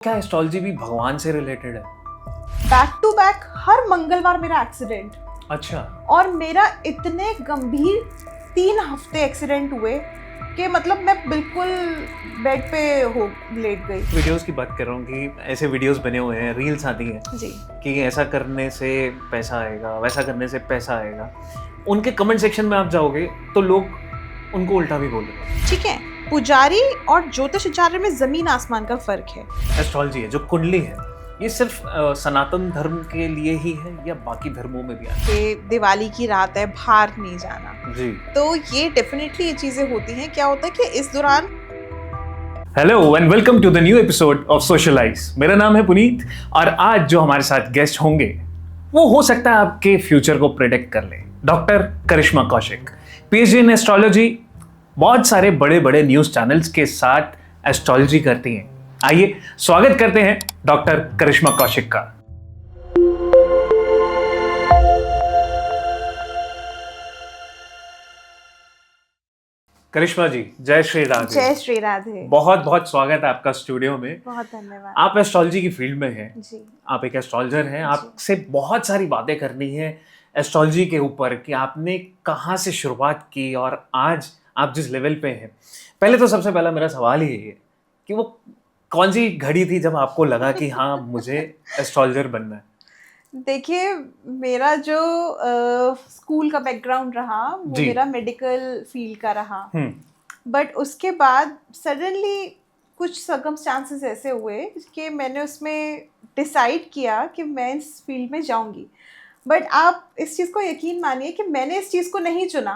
क्या एस्ट्रोलॉजी भी भगवान से रिलेटेड है? बैक टू बैक हर मंगलवार मेरा एक्सीडेंट। अच्छा। और मेरा इतने गंभीर 3 हफ्ते एक्सीडेंट हुए कि मतलब मैं बिल्कुल बेड पे हो लेट गई। वीडियोस की बात कर रहा हूँ कि ऐसे वीडियोस बने हुए हैं, रील्स आती हैं जी कि ऐसा करने से पैसा आएगा, वैसा करने से पैसा आएगा। उनके कमेंट सेक्शन में आप जाओगे तो लोग उनको उल्टा भी बोलेंगे। ठीक है, पुजारी और ज्योतिषाचार्य में जमीन आसमान का फर्क है। एस्ट्रोलॉजी है जो कुंडली है, ये सिर्फ सनातन धर्म के लिए ही है या बाकी धर्मों में भी आता कि दिवाली की रात है, बाहर नहीं जाना, है? जी। तो ये डेफिनेटली ये चीजें होती हैं। क्या होता है कि इस दौरान hello and welcome to the new episode of socialize. मेरा नाम है पुनीत और आज जो हमारे साथ गेस्ट होंगे वो हो सकता है आपके फ्यूचर को प्रेडिक्ट कर ले। Doctor Karishma Kaushik, PhD in astrology, बहुत सारे बड़े बड़े न्यूज चैनल्स के साथ एस्ट्रोलॉजी करती हैं। आइए स्वागत करते हैं डॉक्टर करिश्मा कौशिक का। करिश्मा जी, जय श्री राधे। जय श्री राधे। बहुत बहुत स्वागत है आपका स्टूडियो में। बहुत धन्यवाद। आप एस्ट्रोलॉजी की फील्ड में हैं, जी आप एक एस्ट्रोलॉजर हैं, आपसे बहुत सारी बातें करनी है एस्ट्रोलॉजी के ऊपर कि आपने कहाँ से शुरुआत की और आज आप जिस लेवल पे हैं। पहले तो सबसे पहला मेरा सवाल ही है कि वो कौन सी घड़ी थी जब आपको लगा कि हाँ मुझे एस्ट्रोलॉजर बनना है? देखिए, मेरा जो स्कूल का बैकग्राउंड रहा वो जी। मेरा मेडिकल फील्ड का रहा। हम्म। बट उसके बाद सडनली कुछ सर्कमस्टांसेस ऐसे हुए कि मैंने उसमें डिसाइड किया कि मैं इस फील्ड में जाऊंगी। बट आप इस चीज़ को यकीन मानिए कि मैंने इस चीज़ को नहीं चुना।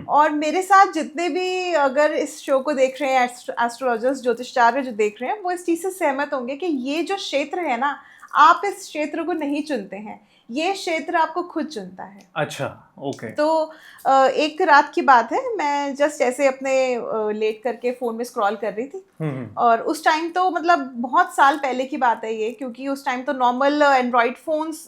और मेरे साथ जितने भी अगर इस शो को देख रहे हैं एस्ट्रोलॉजर्स, ज्योतिषाचार्य जो देख रहे हैं, वो इस चीज़ से सहमत होंगे कि ये जो क्षेत्र है ना, आप इस क्षेत्र को नहीं चुनते हैं, ये क्षेत्र आपको खुद चुनता है। अच्छा, ओके। तो एक रात की बात है, मैं जस्ट ऐसे अपने लेट करके फ़ोन में स्क्रॉल कर रही थी। और उस टाइम तो मतलब बहुत साल पहले की बात है ये, क्योंकि उस टाइम तो नॉर्मल एंड्रॉयड फ़ोन्स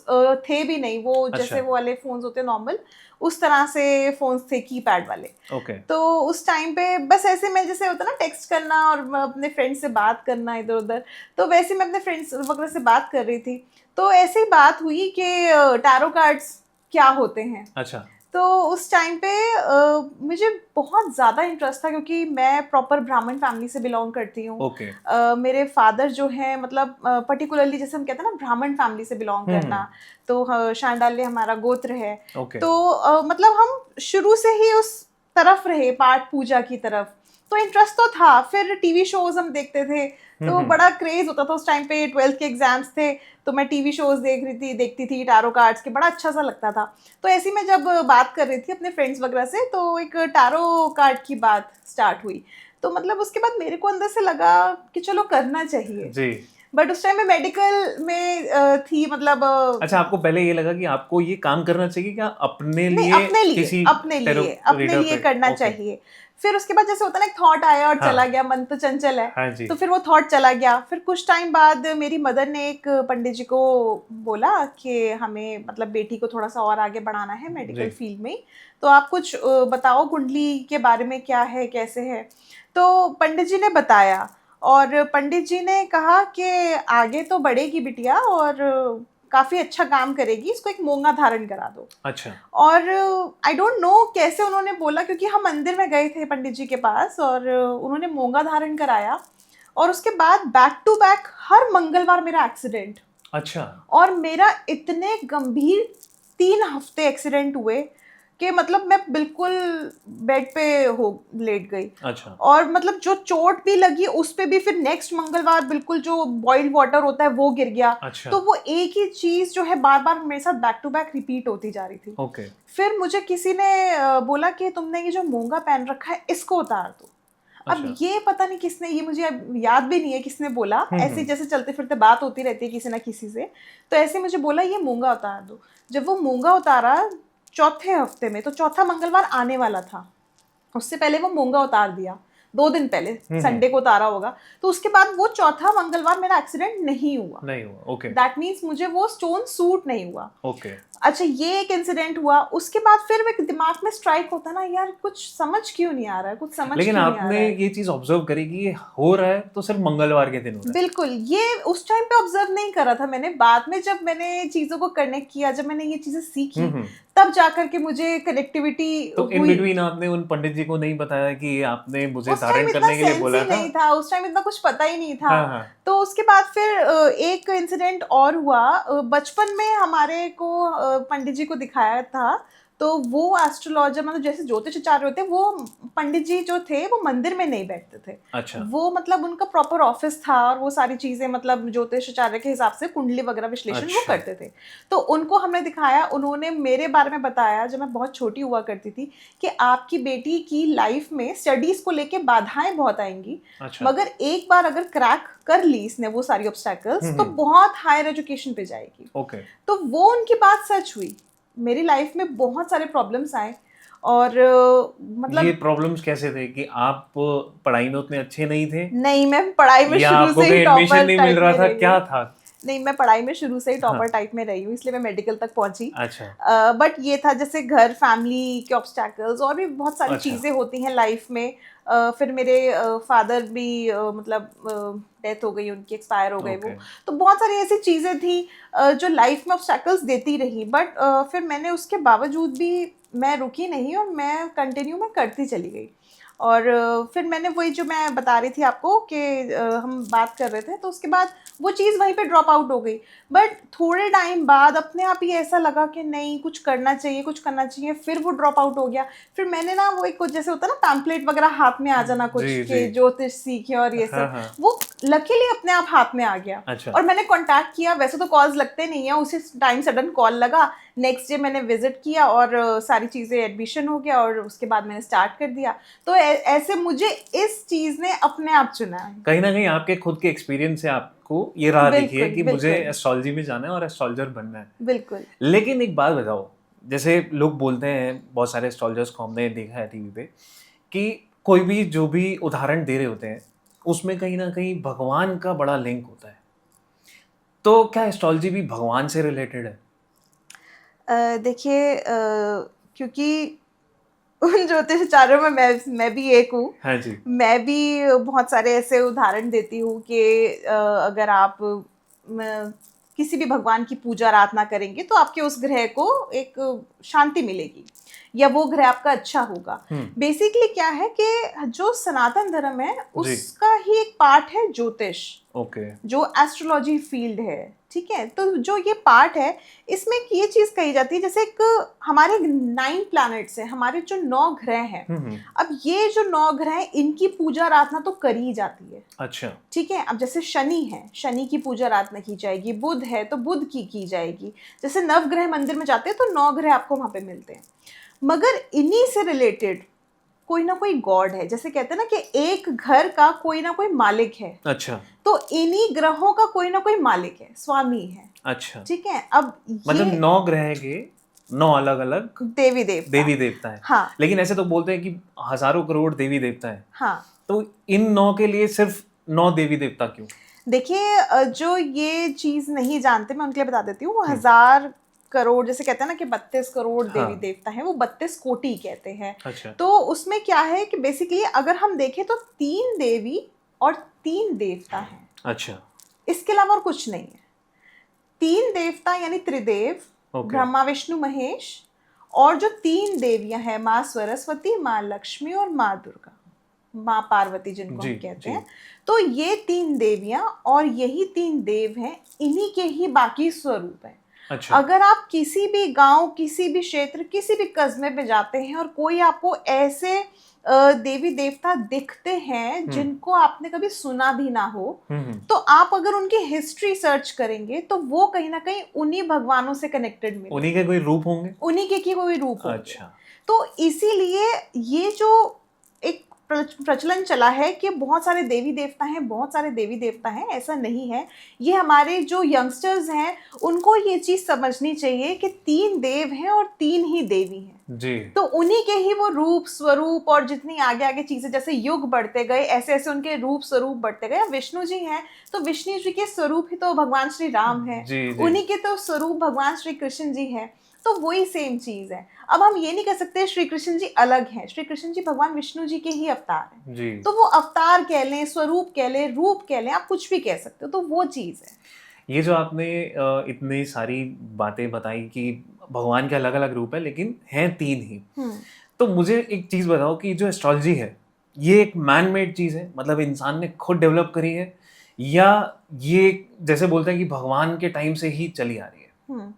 थे भी नहीं, वो जैसे वो वाले फ़ोन्स होते हैं नॉर्मल, उस तरह से फ़ोन्स थे, कीपैड वाले। ओके। तो उस टाइम पे बस ऐसे मैं जैसे होता ना टेक्स्ट करना और अपने फ्रेंड से बात करना इधर उधर, तो वैसे मैं अपने फ्रेंड्स वगैरह से बात कर रही थी। तो ऐसे ही बात हुई कि टैरो कार्ड्स क्या होते हैं। अच्छा। तो उस टाइम पे मुझे बहुत ज़्यादा इंटरेस्ट था, क्योंकि मैं प्रॉपर ब्राह्मण फैमिली से बिलोंग करती हूँ। ओके। मेरे फादर जो हैं, मतलब पर्टिकुलरली जैसे हम कहते हैं ना ब्राह्मण फैमिली से बिलोंग करना, तो शांडाल्य हमारा गोत्र है। ओके। तो मतलब हम शुरू से ही उस तरफ रहे, पाठ पूजा की तरफ, तो इंटरेस्ट तो था। फिर टीवी शोज हम देखते थे, तो बड़ा क्रेज होता था उस टाइम पे। 12th के एग्जाम्स थे, तो मैं टीवी शोज देखती थी टैरो कार्ड्स के, बड़ा अच्छा सा लगता था। तो ऐसे ही मैं जब बात कर रही थी अपने फ्रेंड्स वगैरह से, तो एक टैरो कार्ड की बात स्टार्ट हुई। तो मतलब उसके बाद मेरे को अंदर से लगा कि चलो करना चाहिए। जी। बट उस टाइम मैं मेडिकल में थी, मतलब अच्छा, आपको पहले ये लगा कि आपको ये काम करना चाहिए क्या अपने नहीं, लिए? अपने लिए करना चाहिए। फिर उसके बाद जैसे होता है ना, एक थॉट आया और चला गया, मन तो चंचल है। हाँ जी। तो फिर वो थॉट चला गया। फिर कुछ टाइम बाद मेरी मदर ने एक पंडित जी को बोला कि हमें मतलब बेटी को थोड़ा सा और आगे बढ़ाना है मेडिकल फील्ड में, तो आप कुछ बताओ कुंडली के बारे में, क्या है कैसे है। तो पंडित जी ने बताया, और पंडित जी ने कहा कि आगे तो बढ़ेगी बिटिया और काफ़ी अच्छा काम करेगी, इसको एक मूंगा धारण करा दो। अच्छा। और आई डोंट नो कैसे उन्होंने बोला, क्योंकि हम मंदिर में गए थे पंडित जी के पास, और उन्होंने मूंगा धारण कराया। और उसके बाद बैक टू बैक हर मंगलवार मेरा एक्सीडेंट। अच्छा। और मेरा इतने गंभीर 3 हफ्ते एक्सीडेंट हुए कि मतलब मैं बिल्कुल बेड पे हो लेट गई। अच्छा। और मतलब जो चोट भी लगी उस पे भी फिर नेक्स्ट मंगलवार बिल्कुल जो बॉइल्ड वाटर होता है वो गिर गया। अच्छा। तो वो एक ही चीज जो है बार बार मेरे साथ बैक टू बैक रिपीट होती जा रही थी। ओके। फिर मुझे किसी ने बोला कि तुमने ये जो मूंगा पहन रखा है इसको उतार दो। अब अच्छा। ये पता नहीं किसने, ये मुझे अब याद भी नहीं है किसने बोला, ऐसे जैसे चलते फिरते बात होती रहती है किसी ना किसी से, तो ऐसे मुझे बोला ये मूंगा उतार दो। जब वो मूंगा उतारा चौथे हफ्ते में, तो चौथा मंगलवार आने वाला था, उससे पहले वो मूंगा उतार दिया, 2 दिन पहले, संडे को उतारा होगा, तो उसके बाद वो चौथा मंगलवार मेरा एक्सीडेंट नहीं हुआ। ओके। दैट मीन्स मुझे वो स्टोन सूट नहीं हुआ। ओके। अच्छा, ये एक इंसिडेंट हुआ। उसके बाद फिर मेरे दिमाग में स्ट्राइक होता ना, यार कुछ समझ क्यों नहीं आ रहा है, कुछ समझ लेकिन क्यों नहीं आ आपने रहा है। ये चीज ऑब्जर्व करी कि ये हो रहा है तो सिर्फ मंगलवार के दिन हो रहा है। बिल्कुल, ये उस टाइम पे ऑब्जर्व नहीं करा था मैंने। बाद में जब मैंने चीजों को कनेक्ट किया, जब मैंने ये चीजें सीखी, तब जाकर के मुझे कनेक्टिविटी तो इन हुई। बिटवीन आपने उन पंडित जी को नहीं बताया कि ये आपने मुझे उस टाइम धारण इतना करने के लिए सेंस बोला ही था? नहीं था, उस टाइम इतना कुछ पता ही नहीं था। हाँ, हाँ। तो उसके बाद फिर एक इंसिडेंट और हुआ। बचपन में हमारे को पंडित जी को दिखाया था, तो वो एस्ट्रोलॉजर, मतलब जैसे ज्योतिषाचार्य होते हैं, वो पंडित जी जो थे वो मंदिर में नहीं बैठते थे। अच्छा। वो मतलब उनका प्रॉपर ऑफिस था, और वो सारी चीजें मतलब ज्योतिषाचार्य के हिसाब से कुंडली वगैरह विश्लेषण वो अच्छा। करते थे। तो उनको हमने दिखाया, उन्होंने मेरे बारे में बताया जब मैं बहुत छोटी हुआ करती थी, कि आपकी बेटी की लाइफ में स्टडीज को लेके बाधाएं बहुत आएंगी, अच्छा। मगर एक बार अगर क्रैक कर ली इसने वो सारी ऑब्स्टैकल्स, तो बहुत हायर एजुकेशन पे जाएगी। ओके। तो वो उनकी बात सच हुई। मेरी लाइफ में बहुत सारे प्रॉब्लम्स आए, और मतलब ये प्रॉब्लम्स कैसे थे कि आप पढ़ाई में उतने अच्छे नहीं थे, नहीं, मैं पढ़ाई में या शुरू आपको से कोई ही एडमिशन टॉपर नहीं मिल टाइप रहा में था, रही क्या हूँ। था? नहीं, मैं पढ़ाई में शुरू से ही टॉपर हाँ। टाइप में रही हूँ, इसलिए मैं मेडिकल तक पहुंची। अच्छा। बट ये था जैसे घर, फैमिली के ऑब्स्टैकल्स, और भी बहुत सारी अच्छा। चीज़ें होती हैं लाइफ में। फिर मेरे फादर भी मतलब डेथ हो गई उनकी, एक्सपायर हो गए वो। ओके। तो बहुत सारी ऐसी चीज़ें थी जो लाइफ में ऑब्स्टैकल्स देती रही, बट फिर मैंने उसके बावजूद भी मैं रुकी नहीं, और मैं कंटिन्यू मैं करती चली गई। और फिर मैंने वही जो मैं बता रही थी आपको कि हम बात कर रहे थे, तो उसके बाद वो चीज़ वहीं पे ड्रॉप आउट हो गई। बट थोड़े टाइम बाद अपने आप ही ऐसा लगा कि नहीं, कुछ करना चाहिए, कुछ करना चाहिए, फिर वो ड्रॉप आउट हो गया। फिर मैंने ना वो एक कुछ जैसे होता है ना, पैम्पलेट वगैरह हाथ में आ जाना कुछ, जी, कि जी। ज्योतिष सीखे और ये हाँ, सब, हाँ। वो लकीली अपने आप हाथ में आ गया। अच्छा। और मैंने कांटेक्ट किया, वैसे तो कॉल्स लगते नहीं है, उसी टाइम सडन कॉल लगा। नेक्स्ट डे मैंने विजिट किया, और सारी चीज़ें, एडमिशन हो गया, और उसके बाद मैंने स्टार्ट कर दिया। तो ऐसे मुझे इस चीज़ ने अपने आप चुना है। कहीं ना कहीं आपके खुद के एक्सपीरियंस से आपको ये राह दिखी है बिल्कुल, कि मुझे बिल्कुल। एस्ट्रोलॉजी में जाना है और एस्ट्रोलॉजर बनना है। बिल्कुल। लेकिन एक बात बताओ, जैसे लोग बोलते हैं, बहुत सारे एस्ट्रोलॉजर्स को हमने देखा है टीवी पे, कि कोई भी जो भी उदाहरण दे रहे होते हैं उसमें कहीं ना कहीं भगवान का बड़ा लिंक होता है। तो क्या एस्ट्रोलॉजी भी भगवान से रिलेटेड है? देखिए, क्योंकि उन ज्योतिषाचार्यों में मैं भी एक हूँ। हाँ जी। मैं भी बहुत सारे ऐसे उदाहरण देती हूँ कि अगर आप किसी भी भगवान की पूजा आराधना करेंगे, तो आपके उस ग्रह को एक शांति मिलेगी, या वो ग्रह आपका अच्छा होगा। बेसिकली क्या है कि जो सनातन धर्म है, उसका ही एक पार्ट है ज्योतिष। ओके। जो एस्ट्रोलॉजी फील्ड है, ठीक है। तो जो ये पार्ट है, इसमें ये चीज कही जाती है, जैसे एक हमारे 9 प्लैनेट्स हैं, हमारे जो 9 ग्रह हैं। अब ये जो 9 ग्रह हैं, इनकी पूजा आराधना तो करी जाती है। अच्छा। ठीक है। अब जैसे शनि है, शनि की पूजा आराधना की जाएगी। बुध है तो बुध की जाएगी। जैसे नवग्रह मंदिर में जाते हैं तो 9 ग्रह आपको वहां पे मिलते हैं। मगर इन्हीं से रिलेटेड कोई ना कोई गॉड है। जैसे कहते हैं ना कि एक घर का कोई ना कोई मालिक है। अच्छा। तो इन्हीं ग्रहों का कोई ना कोई मालिक है, स्वामी है। अच्छा। ठीक है। अब मतलब 9 ग्रह के 9 अलग अलग देवी देवता है। हाँ। लेकिन ऐसे तो बोलते हैं कि हजारों करोड़ देवी देवता है। हाँ। तो इन 9 के लिए सिर्फ 9 देवी देवता क्यों? देखिए, जो ये चीज नहीं जानते, मैं उनके लिए बता देती हूँ। 1000 करोड़, जैसे कहते हैं ना कि 32 करोड़ देवी देवता हैं, वो 32 कोटि कहते हैं। अच्छा। तो उसमें क्या है कि बेसिकली अगर हम देखें तो 3 देवी और 3 देवता हैं। अच्छा। इसके अलावा और कुछ नहीं है। 3 देवता यानी त्रिदेव, ब्रह्मा विष्णु महेश, और जो 3 देवियां हैं, माँ सरस्वती, माँ लक्ष्मी और माँ दुर्गा, माँ पार्वती जिनको हम कहते हैं। तो ये 3 देवियां और यही 3 देव हैं, इन्हीं के ही बाकी स्वरूप हैं। अच्छा। अगर आप किसी भी गांव, किसी भी क्षेत्र, किसी भी कस्बे में जाते हैं और कोई आपको ऐसे देवी देवता दिखते हैं जिनको आपने कभी सुना भी ना हो, तो आप अगर उनकी हिस्ट्री सर्च करेंगे तो वो कहीं ना कहीं उन्हीं भगवानों से कनेक्टेड मिलेंगे। उन्हीं के कोई रूप होंगे। उन्हीं के कोई रूप होंगे। अच्छा। तो इसीलिए ये जो एक प्रचलन चला है कि बहुत सारे देवी देवता हैं, बहुत सारे देवी देवता हैं, ऐसा नहीं है। ये हमारे जो यंगस्टर्स हैं उनको ये चीज़ समझनी चाहिए कि 3 देव हैं और 3 ही देवी हैं जी। तो उन्हीं के ही वो रूप स्वरूप और जितनी आगे आगे चीजें जैसे युग बढ़ते गए ऐसे ऐसे उनके रूप स्वरूप बढ़ते गए। अब विष्णु जी हैं तो विष्णु जी के स्वरूप ही तो भगवान श्री राम है, उन्हीं के तो स्वरूप भगवान श्री कृष्ण जी हैं, तो वही सेम चीज है। अब हम ये नहीं कह सकते श्री कृष्ण जी अलग हैं, श्री कृष्ण जी भगवान विष्णु जी के ही अवतार हैं जी। तो वो अवतार कह लें, स्वरूप कह लें, रूप कह लें, आप कुछ भी कह सकते हो, तो वो चीज है। ये जो आपने इतनी सारी बातें बताई कि भगवान के अलग अलग रूप है लेकिन हैं 3 ही, तो मुझे एक चीज़ बताओ कि जो एस्ट्रोलॉजी है ये एक मैन मेड चीज़ है, मतलब इंसान ने खुद डेवलप करी है, या ये जैसे बोलते हैं कि भगवान के टाइम से ही चली आ रही है?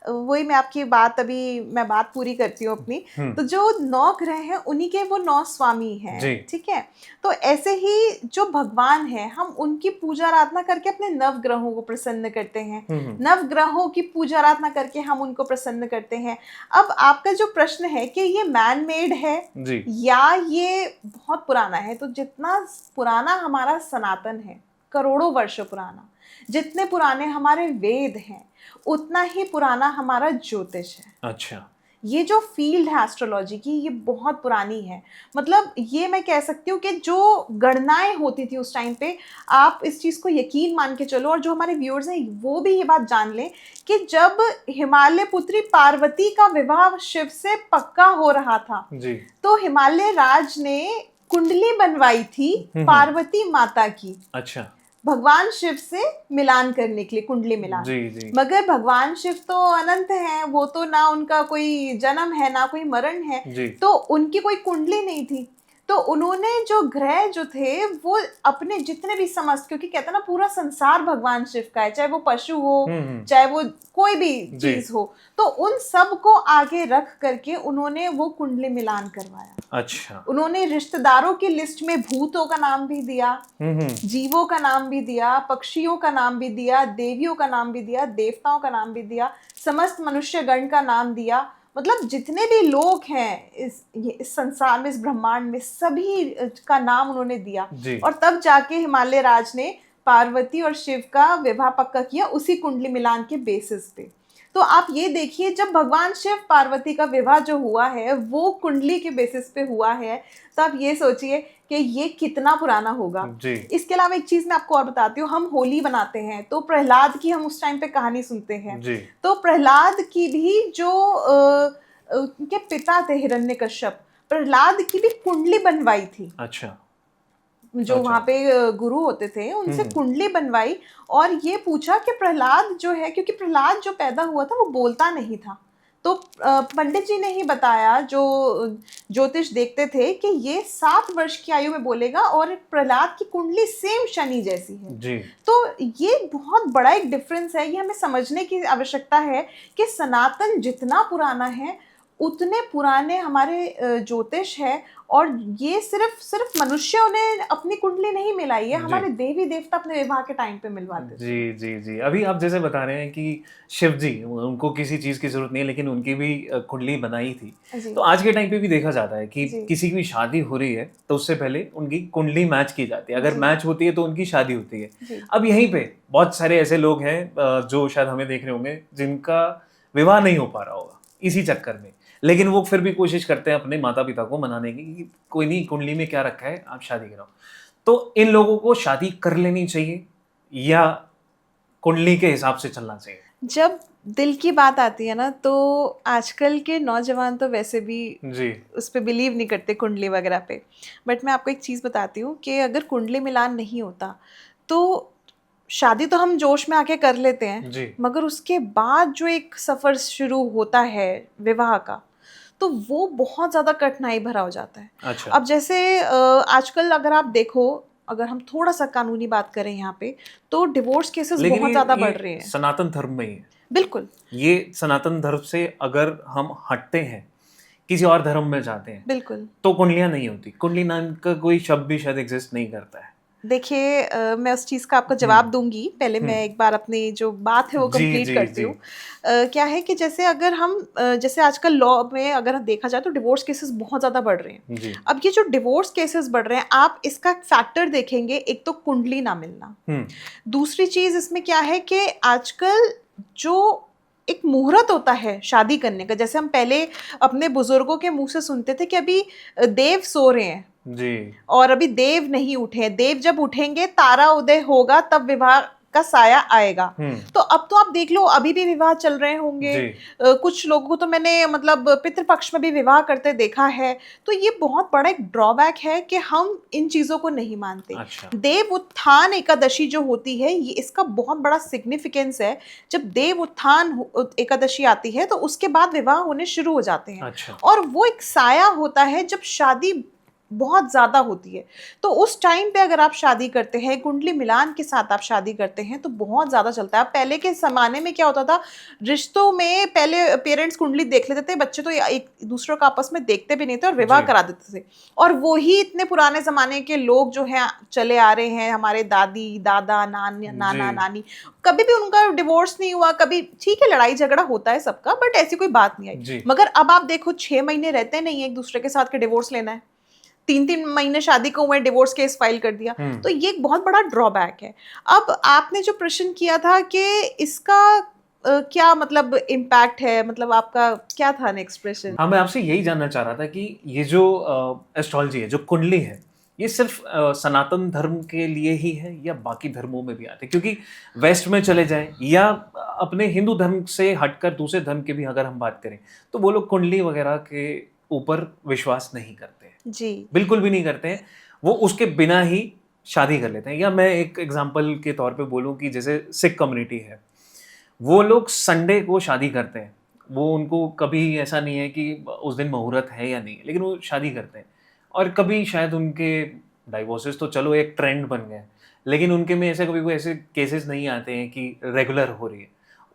वही मैं बात पूरी करती हूँ अपनी। तो जो 9 ग्रह हैं उन्हीं के वो 9 स्वामी हैं, ठीक है। तो ऐसे ही जो भगवान है हम उनकी पूजा आराधना करके अपने 9 ग्रहों को प्रसन्न करते हैं, 9 ग्रहों की पूजा आराधना करके हम उनको प्रसन्न करते हैं। अब आपका जो प्रश्न है कि ये मैन मेड है या ये बहुत पुराना है, तो जितना पुराना हमारा सनातन है, करोड़ों वर्ष पुराना, जितने पुराने हमारे वेद हैं उतना ही पुराना हमारा ज्योतिष है। अच्छा। ये जो फील्ड है एस्ट्रोलॉजी की ये बहुत पुरानी है। मतलब ये मैं कह सकती हूँ कि जो गणनाएं होती थी उस टाइम पे, आप इस चीज़ को यकीन मान के चलो और जो हमारे व्यूअर्स हैं वो भी ये बात जान लें कि जब हिमालय पुत्री पार्वती का विवाह शिव से पक्का हो रहा था जी। तो हिमालय राज ने कुंडली बनवाई थी पार्वती माता की। अच्छा। भगवान शिव से मिलान करने के लिए, कुंडली मिलान। जी। मगर भगवान शिव तो अनंत हैं, वो तो ना उनका कोई जन्म है ना कोई मरण है जी। तो उनकी कोई कुंडली नहीं थी, तो उन्होंने जो ग्रह जो थे वो अपने जितने भी समस्त, क्योंकि कहते हैं ना पूरा संसार भगवान शिव का है, चाहे वो पशु हो चाहे वो कोई भी चीज हो, तो उन सब को आगे रख करके उन्होंने वो कुंडली मिलान करवाया। अच्छा। उन्होंने रिश्तेदारों की लिस्ट में भूतों का नाम भी दिया, जीवों का नाम भी दिया, पक्षियों का नाम भी दिया, देवियों का नाम भी दिया, देवताओं का नाम भी दिया, समस्त मनुष्य गण का नाम दिया। मतलब जितने भी लोग हैं इस संसार में, इस ब्रह्मांड में, सभी का नाम उन्होंने दिया और तब जाके हिमालय राज ने पार्वती और शिव का विवाह पक्का किया उसी कुंडली मिलान के बेसिस पे। तो आप ये देखिए जब भगवान शिव पार्वती का विवाह जो हुआ है वो कुंडली के बेसिस पे हुआ है, तो आप ये सोचिए कि ये कितना पुराना होगा। इसके अलावा एक चीज मैं आपको और बताती हूँ, हम होली बनाते हैं तो प्रहलाद की हम उस टाइम पे कहानी सुनते हैं, तो प्रहलाद की भी जो उनके पिता थे हिरण्यकश्यप, प्रहलाद की भी कुंडली बनवाई थी। अच्छा। जो वहाँ पे गुरु होते थे उनसे कुंडली बनवाई और ये पूछा कि प्रहलाद जो है, क्योंकि प्रहलाद जो पैदा हुआ था वो बोलता नहीं था, तो पंडित जी ने ही बताया जो ज्योतिष देखते थे कि ये 7 वर्ष की आयु में बोलेगा और प्रहलाद की कुंडली सेम शनि जैसी है जी। तो ये बहुत बड़ा एक डिफरेंस है, ये हमें समझने की आवश्यकता है कि सनातन जितना पुराना है उतने पुराने हमारे ज्योतिष है और ये सिर्फ मनुष्यों ने अपनी कुंडली नहीं मिलाई है, हमारे देवी देवता अपने विवाह के टाइम पे मिलवाते थे। जी जी जी। अभी आप जैसे बता रहे हैं कि शिव जी, उनको किसी चीज की जरूरत नहीं है लेकिन उनकी भी कुंडली बनाई थी, तो आज के टाइम पे भी देखा जाता है कि किसी की भी शादी हो रही है तो उससे पहले उनकी कुंडली मैच की जाती है, अगर मैच होती है तो उनकी शादी होती है। अब यहीं पे बहुत सारे ऐसे लोग हैं जो शायद हमें देख रहे होंगे जिनका विवाह नहीं हो पा रहा होगा इसी चक्कर में, लेकिन वो फिर भी कोशिश करते हैं अपने माता पिता को मनाने की कि कोई नहीं, कुंडली में क्या रखा है, आप शादी कराओ। तो इन लोगों को शादी कर लेनी चाहिए या कुंडली के हिसाब से चलना चाहिए? जब दिल की बात आती है ना तो आजकल के नौजवान तो वैसे भी जी उस पर बिलीव नहीं करते कुंडली वगैरह पे, बट मैं आपको एक चीज़ बताती हूँ कि अगर कुंडली मिलान नहीं होता तो शादी तो हम जोश में आके कर लेते हैं, मगर उसके बाद जो एक सफ़र शुरू होता है विवाह का, तो वो बहुत ज़्यादा कठिनाई भरा हो जाता है। अच्छा। अब जैसे आजकल अगर आप देखो, अगर हम थोड़ा सा कानूनी बात करें यहाँ पे, तो डिवोर्स केसेस बहुत ज़्यादा बढ़ रहे हैं। सनातन धर्म में ही है। बिल्कुल। ये सनातन धर्म से अगर हम हटते हैं किसी और धर्म में जाते हैं, बिल्कुल, तो कुंडलियाँ नहीं होती। कुंडली नाम का कोई शब्द भी शायद एग्जिस्ट नहीं करता है। देखिए मैं उस चीज़ का आपको जवाब दूंगी। पहले मैं एक बार अपनी जो बात है वो जी कंप्लीट जी करती जी हूँ। क्या है कि जैसे अगर हम जैसे आजकल लॉ में अगर देखा जाए तो डिवोर्स केसेस बहुत ज़्यादा बढ़ रहे हैं। जी। अब ये जो डिवोर्स केसेस बढ़ रहे हैं, आप इसका फैक्टर देखेंगे, एक तो कुंडली ना मिलना। दूसरी चीज़ इसमें क्या है कि आजकल जो एक मुहूर्त होता है शादी करने का, जैसे हम पहले अपने बुजुर्गों के मुंह से सुनते थे कि अभी देव सो रहे हैं जी और अभी देव नहीं उठे हैं, देव जब उठेंगे तारा उदय होगा तब विवाह का साया आएगा। तो अब तो आप देख लो अभी भी विवाह चल रहे होंगे। जी कुछ लोगों को तो मैंने मतलब पितृपक्ष में भी विवाह करते देखा है। तो ये बहुत बड़ा एक ड्रॉबैक है कि हम इन चीजों को नहीं मानते। अच्छा देव उत्थान एकादशी जो होती है, ये इसका बहुत बड़ा सिग्निफिकेंस है। जब देव उत्थान एकादशी आती है तो उसके बाद विवाह होने शुरू हो जाते हैं। अच्छा और वो एक साया होता है जब शादी बहुत ज्यादा होती है। तो उस टाइम पे अगर आप शादी करते हैं, कुंडली मिलान के साथ आप शादी करते हैं, तो बहुत ज्यादा चलता है। अब पहले के जमाने में क्या होता था, रिश्तों में पहले पेरेंट्स कुंडली देख लेते थे, बच्चे तो एक दूसरे को आपस में देखते भी नहीं थे और विवाह जी करा देते थे। और वही इतने पुराने जमाने के लोग जो हैं चले आ रहे हैं, हमारे दादी दादा जी नाना नानी, कभी भी उनका डिवोर्स नहीं हुआ। कभी ठीक है लड़ाई झगड़ा होता है सबका, बट ऐसी कोई बात नहीं आई। जी मगर अब आप देखो 6 महीने रहते नहीं है एक दूसरे के साथ के डिवोर्स लेना है, 3-3 महीने शादी को हुए डिवोर्स केस फाइल कर दिया। तो ये एक बहुत बड़ा ड्रॉबैक है। अब आपने जो प्रश्न किया था कि इसका क्या मतलब इम्पैक्ट है, मतलब आपका क्या था नेक्स्ट प्रश्न? हाँ मैं आपसे यही जानना चाह रहा था कि ये जो एस्ट्रोलॉजी है, जो कुंडली है, ये सिर्फ सनातन धर्म के लिए ही है या बाकी धर्मों में भी आते हैं? क्योंकि वेस्ट में चले जाएं या अपने हिंदू धर्म से हटकर दूसरे धर्म की भी अगर हम बात करें, तो वो लोग कुंडली वगैरह के ऊपर विश्वास नहीं करते हैं, जी बिल्कुल भी नहीं करते हैं। वो उसके बिना ही शादी कर लेते हैं। या मैं एक एग्जांपल के तौर पे बोलूं कि जैसे सिख कम्युनिटी है, वो लोग संडे को शादी करते हैं। वो उनको कभी ऐसा नहीं है कि उस दिन मुहूर्त है या नहीं है, लेकिन वो शादी करते हैं। और कभी शायद उनके डाइवोर्सेस तो चलो एक ट्रेंड बन गए, लेकिन उनके में ऐसे कभी कोई ऐसे केसेस नहीं आते हैं कि रेगुलर हो रही है।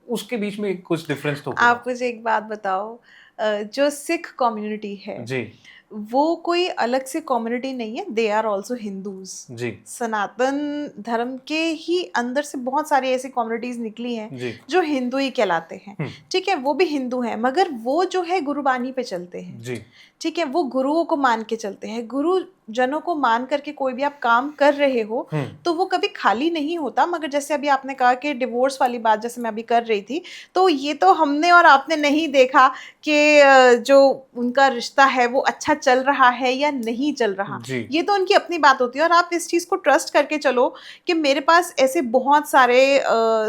उसके बीच में कुछ डिफरेंस तो आप होगा। मुझे एक बात बताओ, जो सिख कम्युनिटी है जी वो कोई अलग से कम्युनिटी नहीं है, दे आर ऑल्सो हिंदूज। जी सनातन धर्म के ही अंदर से बहुत सारी ऐसी कम्युनिटीज निकली हैं जी जो हिंदू ही कहलाते हैं। ठीक है, वो भी हिंदू हैं, मगर वो जो है गुरुबानी पे चलते हैं। जी ठीक है, वो गुरुओं को मान के चलते हैं। गुरु जनों को मान करके कोई भी आप काम कर रहे हो तो वो कभी खाली नहीं होता। मगर जैसे अभी आपने कहा कि डिवोर्स वाली बात जैसे मैं अभी कर रही थी, तो ये तो हमने और आपने नहीं देखा कि जो उनका रिश्ता है वो अच्छा चल रहा है या नहीं चल रहा। जी ये तो उनकी अपनी बात होती है। और आप इस चीज़ को ट्रस्ट करके चलो कि मेरे पास ऐसे बहुत सारे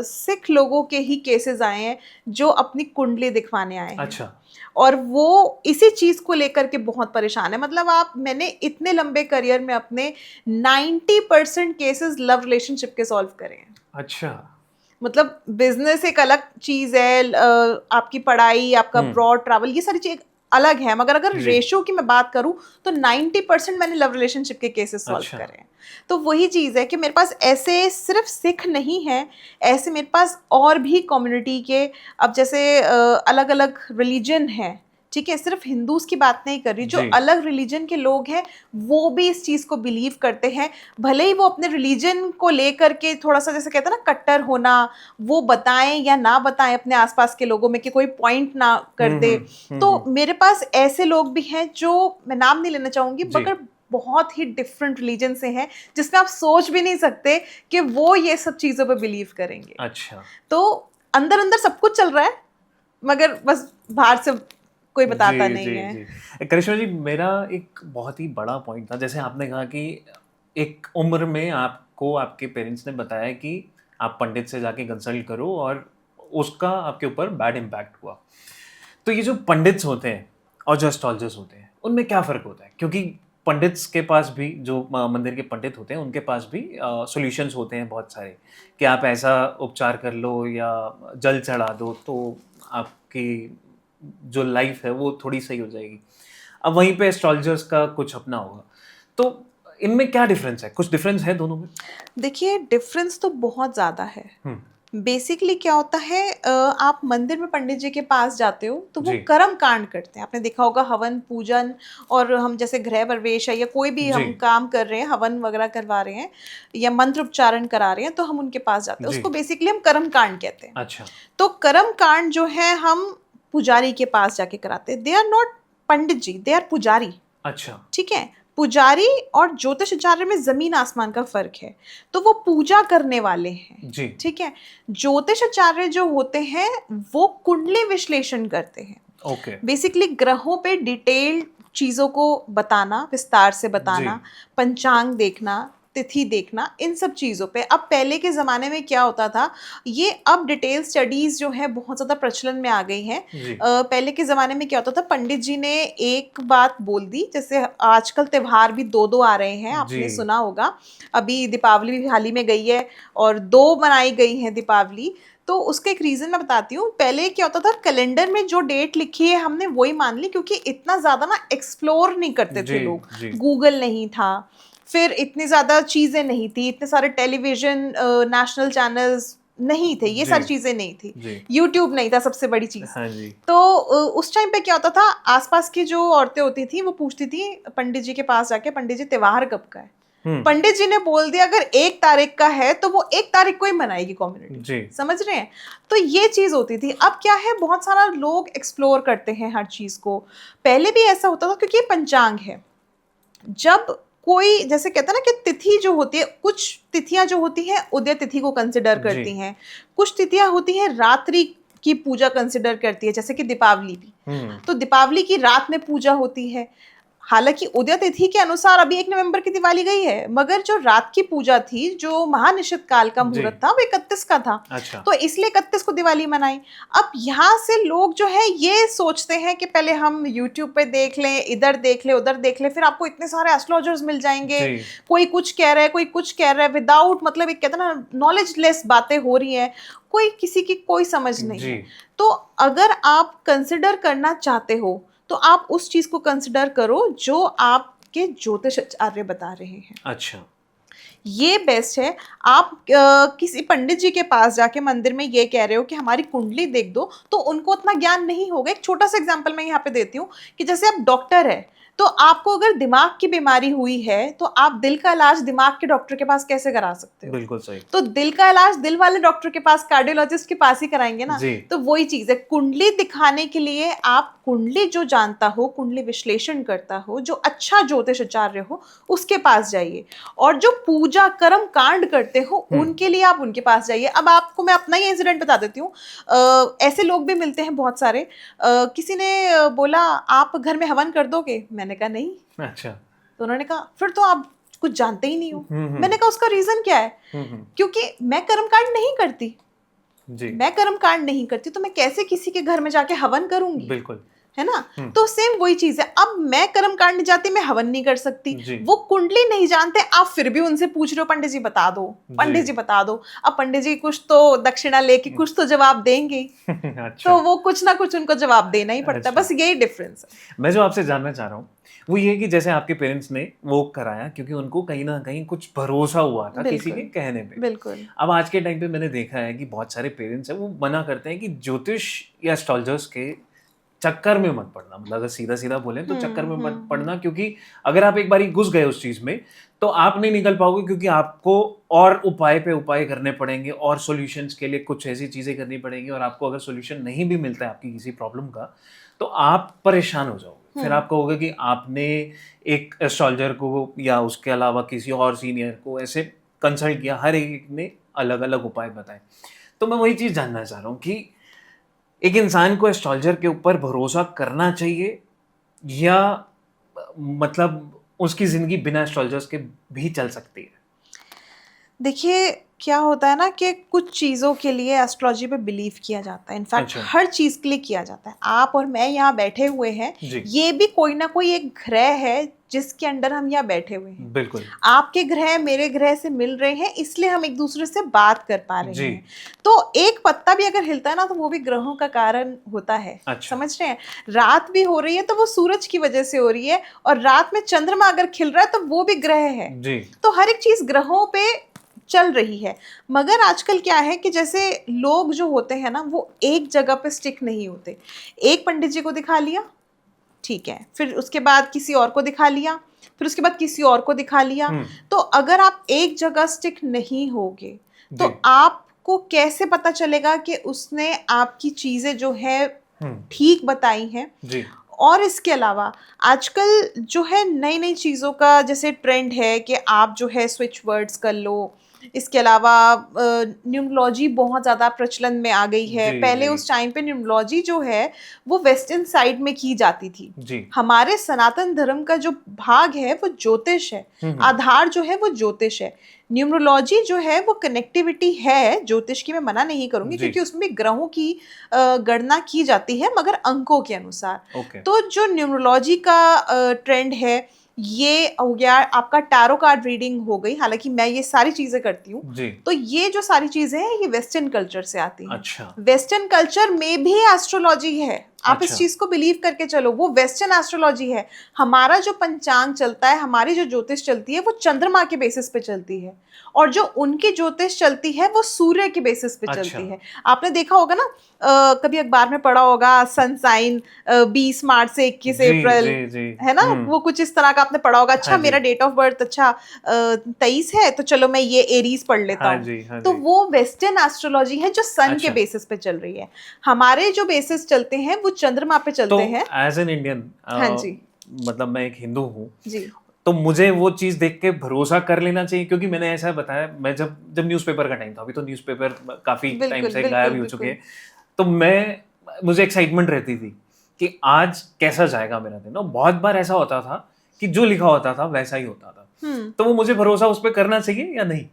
सिख लोगों के ही केसेस आए हैं जो अपनी कुंडली दिखवाने आए हैं। अच्छा और वो इसी चीज को लेकर के बहुत परेशान है। मतलब आप, मैंने इतने लंबे करियर में अपने 90% केसेस लव रिलेशनशिप के सॉल्व करे हैं। अच्छा मतलब बिजनेस एक अलग चीज है, आपकी पढ़ाई, आपका ब्रॉड ट्रैवल, ये सारी चीज अलग है। मगर अगर जी रेशियो की मैं बात करूं तो 90% मैंने लव रिलेशनशिप के केसेस सॉल्व अच्छा करे हैं। तो वही चीज है कि मेरे पास ऐसे सिर्फ सिख नहीं है, ऐसे मेरे पास और भी कम्युनिटी के, अब जैसे अलग अलग रिलीजन है। ठीक है, सिर्फ हिंदूज की बात नहीं कर रही, जो जी अलग रिलीजन के लोग हैं वो भी इस चीज को बिलीव करते हैं। भले ही वो अपने रिलीजन को लेकर के थोड़ा सा, जैसे कहते हैं ना, कट्टर होना, वो बताएं या ना बताएं अपने आसपास के लोगों में कि कोई पॉइंट ना कर दे। तो मेरे पास ऐसे लोग भी हैं जो, मैं नाम नहीं लेना चाहूंगी, जी मगर बहुत ही डिफरेंट रिलीजन से हैं, जिसमें आप सोच भी नहीं सकते कि वो ये सब चीजों पे बिलीव करेंगे। अच्छा तो अंदर अंदर सब कुछ चल रहा है, मगर बस बाहर से कोई बताता जी नहीं जी है। जी करिश्मा जी, मेरा एक बहुत ही बड़ा पॉइंट था। जैसे आपने कहा कि एक उम्र में आपको आपके पेरेंट्स ने बताया कि आप पंडित से जाके कंसल्ट करो और उसका आपके ऊपर बैड इम्पैक्ट हुआ। तो ये जो पंडित्स होते हैं और जो एस्ट्रोलॉजर्स होते हैं, उनमें क्या फ़र्क होता है? क्योंकि पंडित्स के पास भी, जो मंदिर के पंडित होते हैं, उनके पास भी सॉल्यूशंस होते हैं बहुत सारे कि आप ऐसा उपचार कर लो या जल चढ़ा दो तो आपकी जो लाइफ है वो थोड़ी सही हो जाएगी। अब वहीं पे एस्ट्रोलॉजर्स का कुछ अपना होगा। तो इनमें क्या डिफरेंस है? कुछ डिफरेंस है दोनों में? देखिए, डिफरेंस तो बहुत ज़्यादा है। बेसिकली क्या होता है, आप मंदिर में पंडित जी के पास जाते हो तो वो जी। कर्म कांड करते हैं। आपने देखा होगा हवन पूजन, और हम जैसे गृह प्रवेश है या कोई भी जी। हम काम कर रहे हैं, हवन वगैरह करवा रहे हैं या मंत्र उच्चारण करा रहे हैं, तो हम उनके पास जाते हैं। जी। उसको बेसिकली हम कर्म कांड कहते हैं। अच्छा। तो कर्म कांड जो है हम पुजारी के पास जाके कराते हैं। They are not pandit ji, they are pujari. अच्छा। ठीक है, पुजारी और ज्योतिषाचार्य में जमीन आसमान का फर्क है। तो वो पूजा करने वाले हैं। जी। ठीक है, ज्योतिषाचार्य जो होते हैं वो कुंडली विश्लेषण करते हैं। ओके। बेसिकली ग्रहों पे डिटेल्ड चीजों को बताना, विस्तार से बताना, पंचांग देखना, तिथि देखना, इन सब चीज़ों पे। अब पहले के ज़माने में क्या होता था, ये अब डिटेल स्टडीज़ जो है बहुत ज़्यादा प्रचलन में आ गई हैं। जी। पहले के ज़माने में क्या होता था, पंडित जी ने एक बात बोल दी, जैसे आजकल त्योहार भी दो दो आ रहे हैं, आपने जी। सुना होगा। अभी दीपावली भी हाल ही में गई है और दो मनाई गई है दीपावली। तो उसका एक रीज़न मैं बताती हूँ। पहले क्या होता था, कैलेंडर में जो डेट लिखी है हमने वही मान ली, क्योंकि इतना ज़्यादा ना एक्सप्लोर नहीं करते थे जी। लोग। जी। गूगल नहीं था, फिर इतनी ज़्यादा चीज़ें नहीं थी, इतने सारे टेलीविज़न नेशनल चैनल्स नहीं थे, ये जी। सारी चीज़ें नहीं थी। जी। यूट्यूब नहीं था, सबसे बड़ी चीज़। हाँ जी। तो उस टाइम पे क्या होता था, आसपास की जो औरतें होती थी वो पूछती थी पंडित जी के पास जाके, पंडित जी त्योहार कब का है? पंडित जी ने बोल दिया अगर 1 तारीख का है तो वो 1 तारीख को ही मनाएगी कम्युनिटी। जी। समझ रहे हैं? तो ये चीज होती थी। अब क्या है, बहुत सारा लोग एक्सप्लोर करते हैं हर चीज को। पहले भी ऐसा होता था क्योंकि ये पंचांग है। जब कोई जैसे कहते हैं ना कि तिथि जो होती है, कुछ तिथियां जो होती हैं उदय तिथि को कंसिडर जी। करती हैं, कुछ तिथियां होती हैं रात्रि की पूजा कंसिडर करती है, जैसे कि दीपावली भी। तो दीपावली की रात में पूजा होती है। हालांकि उदय तिथि के अनुसार अभी 1 नवंबर की दिवाली गई है, मगर जो रात की पूजा थी, जो महानिशित काल का जी। मुहूर्त था, वो 31 का था। अच्छा। तो इसलिए 31 को दिवाली मनाई। अब यहाँ से लोग जो है ये सोचते हैं कि पहले हम YouTube पे देख लें, इधर देख लें, उधर देख लें, फिर आपको इतने सारे एस्ट्रोलॉजर्स मिल जाएंगे। जी। कोई कुछ कह रहा है, कोई कुछ कह रहा है, विदाउट मतलब एक कहते हैं ना नॉलेजलेस बातें हो रही हैं, कोई किसी की कोई समझ नहीं जी। है। तो अगर आप कंसिडर करना चाहते हो तो आप उस चीज को कंसिडर करो जो आपके ज्योतिषाचार्य बता रहे हैं। अच्छा। ये बेस्ट है। आप किसी पंडित जी के पास जाके मंदिर में ये कह रहे हो कि हमारी कुंडली देख दो, तो उनको उतना ज्ञान नहीं होगा। एक छोटा सा एग्जांपल मैं यहाँ पे देती हूँ कि जैसे आप डॉक्टर है, तो आपको अगर दिमाग की बीमारी हुई है तो आप दिल का इलाज दिमाग के डॉक्टर के पास कैसे करा सकते हो? बिल्कुल सही। तो दिल का इलाज दिल वाले डॉक्टर के पास, कार्डियोलॉजिस्ट के पास ही कराएंगे ना। जी। तो वही चीज है, कुंडली दिखाने के लिए आप कुंडली जो जानता हो, कुंडली विश्लेषण करता हो, जो अच्छा ज्योतिषाचार्य हो, उसके पास जाइए। और जो पूजा कर्म कांड करते हो उनके लिए आप उनके पास जाइए। अब आपको मैं अपना ही इंसिडेंट बता देती हूँ। ऐसे लोग भी मिलते हैं बहुत सारे। किसी ने बोला आप घर में हवन कर दोगे? मैंने कहा नहीं। अच्छा। तो उन्होंने कहा फिर तो आप कुछ जानते ही नहीं हो। मैंने कहा उसका रीजन क्या है? क्योंकि मैं कर्मकांड नहीं करती। जी। मैं कर्मकांड नहीं करती तो मैं कैसे किसी के घर में जाके हवन करूंगी? बिल्कुल। है ना? तो सेम वही चीज है। अब मैं कर्मकांड नहीं जाती, मैं हवन नहीं कर सकती। जी। वो कुंडली नहीं जानते, आप फिर भी उनसे पूछ रहे हो पंडित जी बता दो, पंडित जी बता दो। अब पंडित जी कुछ तो दक्षिणा लेके कुछ तो जवाब देंगे। अच्छा। तो वो कुछ ना कुछ उनको जवाब देना ही पड़ता है। अच्छा। बस यही डिफरेंस है। मैं जो आपसे जानना चाह रहा हूँ वो ये कि जैसे आपके पेरेंट्स ने वो कराया क्योंकि उनको कहीं ना कहीं कुछ भरोसा हुआ था किसी के कहने पे। बिल्कुल। अब आज के टाइम पे मैंने देखा है कि बहुत सारे पेरेंट्स हैं वो मना करते हैं कि ज्योतिष या एस्ट्रोलजर्स के चक्कर में मत पड़ना। मतलब अगर सीधा सीधा बोलें तो चक्कर में मत पड़ना, क्योंकि अगर आप एक बार घुस गए उस चीज में तो आप नहीं निकल पाओगे, क्योंकि आपको और उपाय पे उपाय करने पड़ेंगे और सॉल्यूशंस के लिए कुछ ऐसी चीजें करनी पड़ेंगी, और आपको अगर सॉल्यूशन नहीं भी मिलता है आपकी किसी प्रॉब्लम का तो आप परेशान हो जाओगे। फिर आपको होगा कि आपने एक एस्ट्रोलजर को या उसके अलावा किसी और सीनियर को ऐसे कंसल्ट किया, हर एक ने अलग अलग उपाय बताए। तो मैं वही चीज़ जानना चाह रहा हूँ कि एक इंसान को एस्ट्रोलजर के ऊपर भरोसा करना चाहिए या मतलब उसकी ज़िंदगी बिना एस्ट्रोलजर्स के भी चल सकती है? देखिए क्या होता है ना कि कुछ चीज़ों के लिए एस्ट्रोलॉजी पे बिलीव किया जाता है। इनफैक्ट अच्छा। हर चीज़ के लिए किया जाता है। आप और मैं यहाँ बैठे हुए हैं, जी। ये भी कोई ना कोई एक ग्रह है जिसके अंडर हम यहाँ बैठे हुए हैं। बिल्कुल। आपके ग्रह मेरे ग्रह से मिल रहे हैं, इसलिए हम एक दूसरे से बात कर पा रहे जी। हैं। तो एक पत्ता भी अगर हिलता है ना तो वो भी ग्रहों का कारण होता है। अच्छा। समझ रहे हैं? रात भी हो रही है तो वो सूरज की वजह से हो रही है, और रात में चंद्रमा अगर खिल रहा है तो वो भी ग्रह है। जी। तो हर एक चीज ग्रहों पे चल रही है। मगर आजकल क्या है कि जैसे लोग जो होते हैं ना वो एक जगह पे स्टिक नहीं होते। एक पंडित जी को दिखा लिया, ठीक है, फिर उसके बाद किसी और को दिखा लिया, फिर उसके बाद किसी और को दिखा लिया। तो अगर आप एक जगह स्टिक नहीं होगे तो जी। आपको कैसे पता चलेगा कि उसने आपकी चीजें जो है ठीक बताई हैं। जी। और इसके अलावा आजकल जो है नई नई चीज़ों का जैसे ट्रेंड है कि आप जो है स्विच वर्ड्स कर लो। इसके अलावा न्यूमरोलॉजी बहुत ज़्यादा प्रचलन में आ गई है। जी, पहले जी। उस टाइम पे न्यूमरोलॉजी जो है वो वेस्टर्न साइड में की जाती थी। जी। हमारे सनातन धर्म का जो भाग है वो ज्योतिष है, आधार जो है वो ज्योतिष है। न्यूमरोलॉजी जो है वो कनेक्टिविटी है ज्योतिष की, मैं मना नहीं करूंगी, जी। क्योंकि उसमें भी ग्रहों की गणना की जाती है मगर अंकों के अनुसार। ओके। तो जो न्यूमरोलॉजी का ट्रेंड है ये हो गया, आपका टैरो कार्ड रीडिंग हो गई, हालांकि मैं ये सारी चीजें करती हूँ। जी। तो ये जो सारी चीजें हैं ये वेस्टर्न कल्चर से आती हैं। अच्छा। वेस्टर्न कल्चर में भी एस्ट्रोलॉजी है, आप इस अच्छा। चीज को बिलीव करके चलो, वो वेस्टर्न एस्ट्रोलॉजी है। हमारा जो पंचांग चलता है, हमारी जो ज्योतिष चलती है वो चंद्रमा के बेसिस पे चलती है, और जो उनकी ज्योतिष चलती है वो सूर्य के बेसिस पे अच्छा। चलती है। आपने देखा होगा ना, कभी अखबार में पढ़ा होगा सन साइन 20 मार्च से 21 जी, अप्रैल, जी, जी। है ना, वो कुछ इस तरह का आपने पढ़ा होगा। अच्छा हाँ जी। मेरा डेट ऑफ बर्थ अच्छा 23 है तो चलो मैं ये एरीज पढ़ लेता हाँ हूँ। जी, हाँ तो जी। वो वेस्टर्न एस्ट्रोलॉजी है जो सन के अच्छा। बेसिस पे चल रही है। हमारे जो बेसिस चलते हैं वो चंद्रमा पे तो चलते हैं। एज एन इंडियन, हाँ जी। मतलब मैं एक हिंदू हूँ, जी तो मुझे वो चीज़ देख के भरोसा कर लेना चाहिए, क्योंकि मैंने ऐसा बताया, मैं जब जब न्यूज़पेपर का टाइम था, अभी तो न्यूज़पेपर काफ़ी टाइम बिल्कुल से बिल्कुल गायब ही हो चुके बिल्कुल। हैं, तो मुझे एक्साइटमेंट रहती थी कि आज कैसा जाएगा मेरा दिन। और बहुत बार ऐसा होता था कि जो लिखा होता था वैसा ही होता था। तो वो मुझे भरोसा उस पर करना चाहिए या नहीं?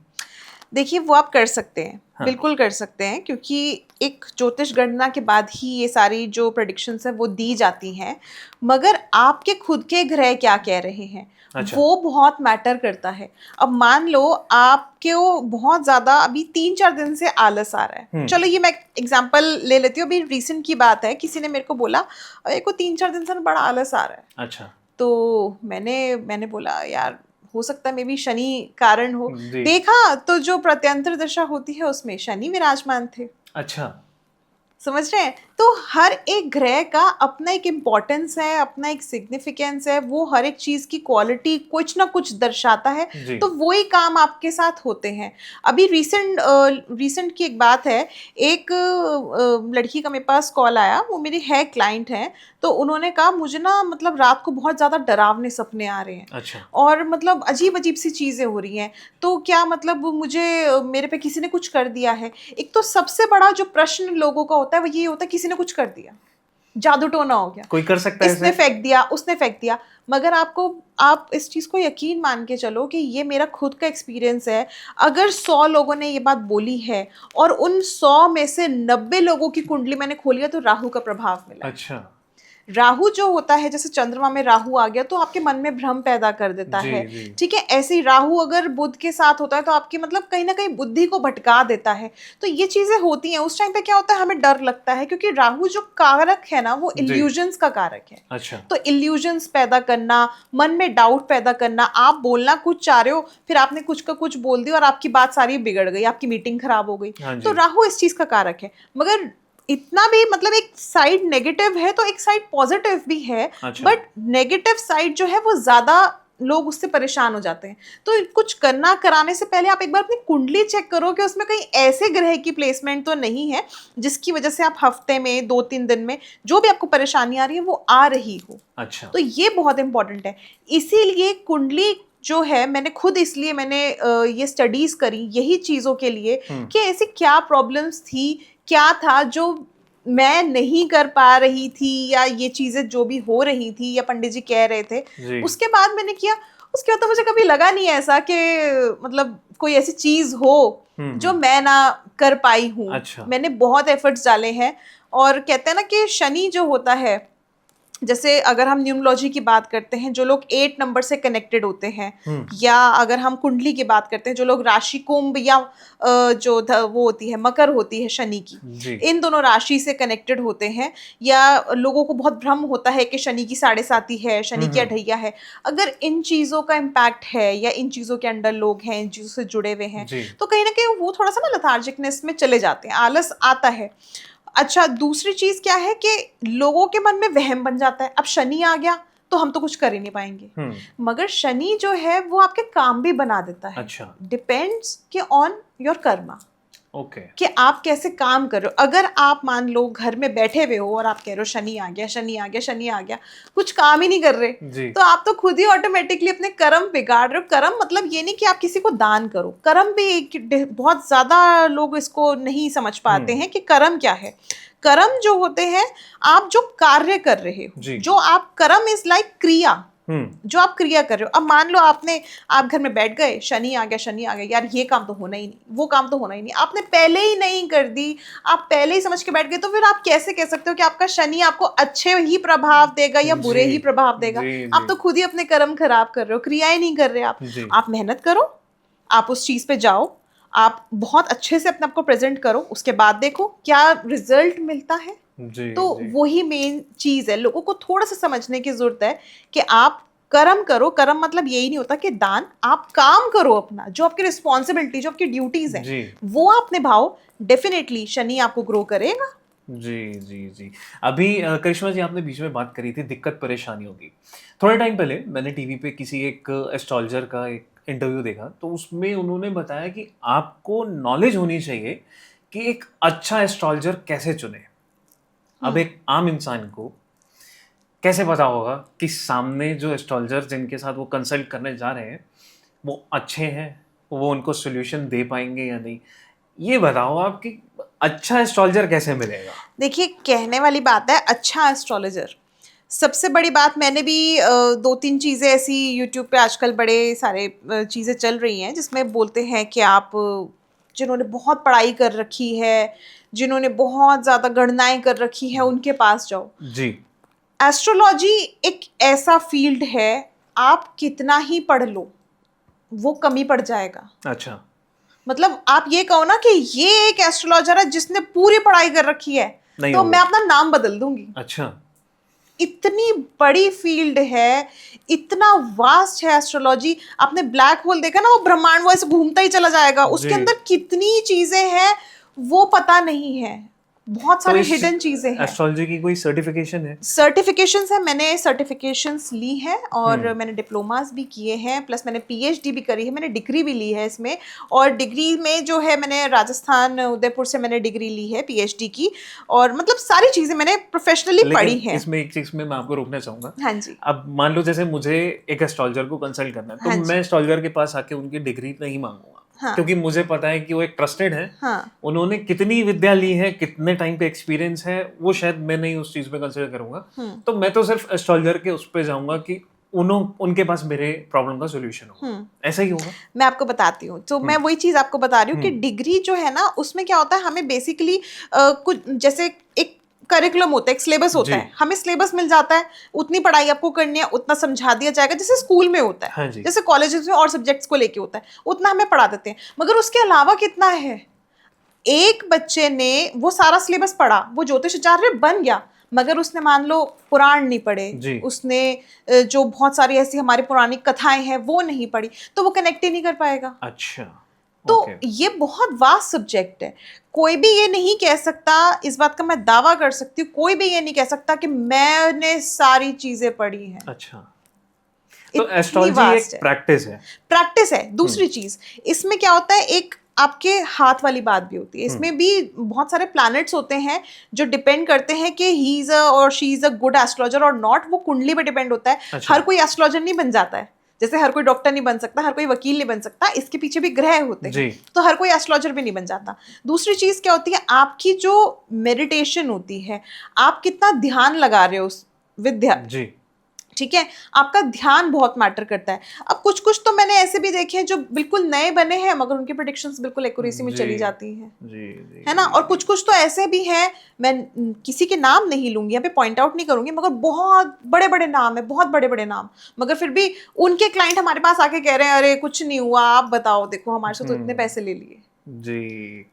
देखिए वो आप कर सकते हैं, हाँ। बिल्कुल कर सकते हैं, क्योंकि एक ज्योतिष गणना के बाद ही ये सारी जो प्रेडिक्शंस है वो दी जाती हैं। मगर आपके खुद के ग्रह क्या कह रहे हैं अच्छा। वो बहुत मैटर करता है। अब मान लो आपके वो बहुत ज़्यादा अभी 3-4 दिन से आलस आ रहा है, चलो ये मैं एग्जांपल ले लेती हूँ, अभी रिसेंट की बात है, किसी ने मेरे को बोला मेरे को 3-4 दिन से ना बड़ा आलस आ रहा है। अच्छा। तो मैंने बोला यार हो सकता है मे बी शनि कारण हो। जी। देखा तो जो प्रत्यंतर दशा होती है उसमें शनि विराजमान थे। अच्छा। समझ रहे हैं? तो हर एक ग्रह का अपना एक इम्पोर्टेंस है, अपना एक सिग्निफिकेंस है, वो हर एक चीज की क्वालिटी कुछ ना कुछ दर्शाता है। जी। तो वही काम आपके साथ होते हैं। अभी रिसेंट की एक बात है, एक लड़की का मेरे पास कॉल आया, वो मेरी है क्लाइंट है। तो उन्होंने कहा मुझे ना मतलब रात को बहुत ज्यादा डरावने सपने आ रहे हैं। अच्छा। और मतलब अजीब अजीब सी चीजें हो रही हैं। तो क्या मतलब मुझे मेरे पे किसी ने कुछ कर दिया है? एक तो सबसे बड़ा जो प्रश्न लोगों का होता है वो ये होता है किसी ने कुछ कर दिया, जादू टोना हो गया, कोई कर सकता है इसने ऐसे? फेंक दिया, उसने फेंक दिया। मगर आप इस चीज को यकीन मान के चलो कि ये मेरा खुद का एक्सपीरियंस है। अगर 100 लोगों ने ये बात बोली है और उन 100 में से 90 लोगों की कुंडली मैंने खोली है तो राहु का प्रभाव मिला है। अच्छा। राहु जो होता है, जैसे चंद्रमा में राहु आ गया तो आपके मन में भ्रम पैदा कर देता जी, है। जी। ठीक है, ऐसे ही राहु अगर बुध के साथ होता है तो आपकी मतलब कहीं ना कहीं बुद्धि को भटका देता है। तो ये चीजें होती हैं। उस टाइम पे क्या होता है, हमें डर लगता है, क्योंकि राहु जो कारक है ना वो जी। इल्यूजन्स का कारक है। अच्छा। तो इल्यूजन्स पैदा करना, मन में डाउट पैदा करना, आप बोलना कुछ चाह रहे हो फिर आपने कुछ का कुछ बोल दिया और आपकी बात सारी बिगड़ गई, आपकी मीटिंग खराब हो गई। हाँ तो जी। राहु इस चीज का कारक है। मगर इतना भी मतलब एक साइड नेगेटिव है तो एक साइड पॉजिटिव भी है। अच्छा। बट नेगेटिव साइड जो है वो ज्यादा लोग उससे परेशान हो जाते हैं। तो कुछ करना कराने से पहले आप एक बार अपनी कुंडली चेक करो कि उसमें कहीं ऐसे ग्रह की प्लेसमेंट तो नहीं है जिसकी वजह से आप हफ्ते में 2-3 दिन में जो भी आपको परेशानी आ रही है वो आ रही हो। अच्छा। तो ये बहुत इंपॉर्टेंट है। इसीलिए कुंडली जो है मैंने ये स्टडीज करी यही चीजों के लिए कि ऐसी क्या प्रॉब्लम्स थी, क्या था जो मैं नहीं कर पा रही थी, या ये चीजें जो भी हो रही थी या पंडित जी कह रहे थे। जी। उसके बाद मैंने किया, उसके बाद तो मुझे कभी लगा नहीं ऐसा कि मतलब कोई ऐसी चीज हो जो मैं ना कर पाई हूँ। अच्छा। मैंने बहुत एफर्ट्स डाले हैं। और कहते हैं ना कि शनि जो होता है जैसे अगर हम न्यूमरोलॉजी की बात करते हैं, जो लोग 8 नंबर से कनेक्टेड होते हैं, या अगर हम कुंडली की बात करते हैं, जो लोग राशि कुंभ या वो होती है मकर होती है शनि की, जी इन दोनों राशि से कनेक्टेड होते हैं, या लोगों को बहुत भ्रम होता है कि शनि की 7.5 है, शनि की अढ़ैया है, अगर इन चीज़ों का इम्पैक्ट है या इन चीज़ों के अंडर लोग हैं, इन चीज़ों से जुड़े हुए हैं, जी तो कहीं ना कहीं वो थोड़ा सा ना लथार्जिकनेस में चले जाते हैं, आलस आता है। अच्छा, दूसरी चीज क्या है कि लोगों के मन में वहम बन जाता है, अब शनि आ गया तो हम तो कुछ कर ही नहीं पाएंगे। मगर शनि जो है वो आपके काम भी बना देता है। अच्छा डिपेंड्स कि ऑन योर कर्मा, ओके कि आप कैसे काम कर रहे हो। अगर आप मान लो घर में बैठे हुए हो और आप कह रहे हो शनि आ गया, शनि आ गया, शनि आ गया, कुछ काम ही नहीं कर रहे, जी तो आप तो खुद ही ऑटोमेटिकली अपने कर्म बिगाड़ रहे हो। कर्म मतलब ये नहीं कि आप किसी को दान करो, कर्म भी बहुत ज्यादा लोग इसको नहीं समझ पाते हैं कि कर्म क्या है। कर्म जो होते हैं, आप जो कार्य कर रहे हो, जी। जो आप कर्म इज लाइक क्रिया, जो आप क्रिया कर रहे हो। अब मान लो आप घर में बैठ गए, शनि आ गया, शनि आ गया, यार ये काम तो होना ही नहीं, वो काम तो होना ही नहीं, आपने पहले ही नहीं कर दी, आप पहले ही समझ के बैठ गए, तो फिर आप कैसे कह सकते हो कि आपका शनि आपको अच्छे ही प्रभाव देगा या बुरे ही प्रभाव देगा? आप तो खुद ही अपने कर्म खराब कर रहे हो, क्रियाएं नहीं कर रहे आप मेहनत करो, आप उस चीज पे जाओ, आप बहुत अच्छे से अपने आप को प्रेजेंट करो, उसके बाद देखो क्या रिजल्ट मिलता है। तो वही मेन चीज है, लोगों को थोड़ा सा समझने की जरूरत है कि आप कर्म करो। कर्म मतलब यही नहीं होता कि दान, आप काम करो अपना, जो आपकी रिस्पॉन्सिबिलिटी, जो आपकी ड्यूटीज है वो आप निभाओ। डेफिनेटली शनि आपको ग्रो करेगा। जी जी जी। अभी करिश्मा जी, आपने बीच में बात करी थी दिक्कत परेशानियों की। थोड़े टाइम पहले मैंने टीवी पे किसी एक एस्ट्रोलॉजर का एक इंटरव्यू देखा, तो उसमें उन्होंने बताया कि आपको नॉलेज होनी चाहिए कि एक अच्छा एस्ट्रोलॉजर कैसे चुने। अब एक आम इंसान को कैसे पता होगा कि सामने जो एस्ट्रोलॉजर जिनके साथ वो कंसल्ट करने जा रहे हैं वो अच्छे हैं, वो उनको सोल्यूशन दे पाएंगे या नहीं? ये बताओ आप कि अच्छा एस्ट्रोलॉजर कैसे मिलेगा? देखिए, कहने वाली बात है अच्छा एस्ट्रोलॉजर। सबसे बड़ी बात, मैंने भी 2-3 चीज़ें ऐसी यूट्यूब पे आजकल बड़े सारे चीज़ें चल रही हैं जिसमें बोलते हैं कि आप जिन्होंने बहुत पढ़ाई कर रखी है, जिन्होंने बहुत ज़्यादा गणनाएं कर रखी है, उनके पास जाओ। जी एस्ट्रोलॉजी एक ऐसा फील्ड है, आप कितना ही पढ़ लो वो कमी पड़ जाएगा। अच्छा मतलब आप ये कहो ना कि ये एक एस्ट्रोलॉजर है जिसने पूरी पढ़ाई कर रखी है, तो मैं अपना नाम बदल दूंगी। अच्छा, इतनी बड़ी फील्ड है, इतना वास्ट है एस्ट्रोलॉजी। आपने ब्लैक होल देखा ना, वो ब्रह्मांड वो ऐसे घूमता ही चला जाएगा, उसके अंदर कितनी चीजें हैं वो पता नहीं है, बहुत सारी हिडन चीजें हैं। एस्ट्रोलॉजी की कोई सर्टिफिकेशन है? सर्टिफिकेशंस है, मैंने सर्टिफिकेशंस ली हैं और मैंने डिप्लोमास भी किए हैं, प्लस मैंने पीएचडी भी करी है, मैंने डिग्री भी ली है इसमें। और डिग्री में जो है, मैंने राजस्थान उदयपुर से मैंने डिग्री ली है पीएचडी की, और मतलब सारी चीज़ें मैंने प्रोफेशनली पढ़ी हैं। इसमें एक चीज़ में मैं आपको रोकना चाहूँगा। हाँ जी। अब मान लो जैसे मुझे एक एस्ट्रोलॉजर को कंसल्ट करना है, तो मैं एस्ट्रोलॉजर के पास आके उनकी डिग्री नहीं मांगूंगा। हाँ। क्योंकि मुझे पता है कि वो एक ट्रस्टेड है। हाँ। उन्होंने कितनी विद्या ली है, कितने टाइम पे एक्सपीरियंस है, वो शायद मैं नहीं उस चीज पे कंसिडर करूंगा। तो मैं तो सिर्फ एस्ट्रोलॉजर के उस पे जाऊंगा कि उनके पास मेरे प्रॉब्लम का सॉल्यूशन हो। ऐसा ही होगा। मैं आपको बताती हूँ, तो मैं वही चीज आपको बता रही हूँ कि डिग्री जो है ना, उसमें क्या होता है, हमें बेसिकली कुछ जैसे एक करिकुलम होता है, एक सिलेबस होता है, हमें सिलेबस मिल जाता है, उतनी पढ़ाई आपको करनी है, उतना समझा दिया जाएगा, जैसे स्कूल में होता है। हाँ, जैसे कॉलेजेस में और सब्जेक्ट्स को लेके होता है, उतना हमें पढ़ा देते हैं। मगर उसके अलावा कितना है, एक बच्चे ने वो सारा सिलेबस पढ़ा, वो ज्योतिषाचार्य बन गया, मगर उसने मान लो पुराण नहीं पढ़े, उसने जो बहुत सारी ऐसी हमारी पुरानी कथाएं हैं वो नहीं पढ़ी, तो वो कनेक्ट ही नहीं कर पाएगा। अच्छा, तो ये बहुत वास्ट सब्जेक्ट है। कोई भी ये नहीं कह सकता, इस बात का मैं दावा कर सकती हूँ, कोई भी ये नहीं कह सकता कि मैंने सारी चीजें पढ़ी हैं। अच्छा, तो एस्ट्रोलॉजी एक प्रैक्टिस है। दूसरी चीज इसमें क्या होता है, एक आपके हाथ वाली बात भी होती है। इसमें भी बहुत सारे प्लैनेट्स होते हैं जो डिपेंड करते हैं कि ही इज और she is a good astrologer और नॉट। वो कुंडली पे डिपेंड होता है। अच्छा। हर कोई एस्ट्रोलॉजर नहीं बन जाता है, जैसे हर कोई डॉक्टर नहीं बन सकता, हर कोई वकील नहीं बन सकता, इसके पीछे भी ग्रह होते हैं, तो हर कोई एस्ट्रोलॉजर भी नहीं बन जाता। दूसरी चीज क्या होती है, आपकी जो मेडिटेशन होती है, आप कितना ध्यान लगा रहे हो उस विद्या, ठीक है, आपका ध्यान बहुत मैटर करता है। अब कुछ कुछ तो मैंने ऐसे भी देखे हैं जो बिल्कुल नए बने हैं मगर उनकी प्रेडिक्शंस बिल्कुल एक्यूरेसी में चली जाती हैं, जी है ना। और कुछ कुछ तो ऐसे भी हैं, मैं किसी के नाम नहीं लूंगी यहाँ पे, पॉइंट आउट नहीं करूंगी, मगर बहुत बड़े बड़े नाम है, बहुत बड़े बड़े नाम, मगर फिर भी उनके क्लाइंट हमारे पास आके कह रहे हैं अरे कुछ नहीं हुआ, आप बताओ, देखो हमारे से तो इतने पैसे ले लिए। जी।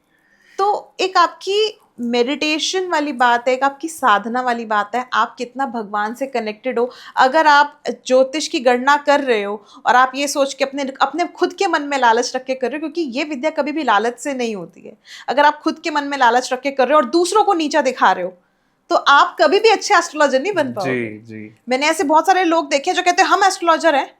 तो एक आपकी मेडिटेशन वाली बात है, एक आपकी साधना वाली बात है, आप कितना भगवान से कनेक्टेड हो। अगर आप ज्योतिष की गणना कर रहे हो और आप ये सोच के अपने अपने खुद के मन में लालच रख के कर रहे हो, क्योंकि ये विद्या कभी भी लालच से नहीं होती है। अगर आप खुद के मन में लालच रख के कर रहे हो और दूसरों को नीचा दिखा रहे हो तो आप कभी भी अच्छे एस्ट्रोलॉजर नहीं बन पाओगे। जी जी। मैंने ऐसे बहुत सारे लोग देखे जो कहते हैं हम एस्ट्रोलॉजर हैं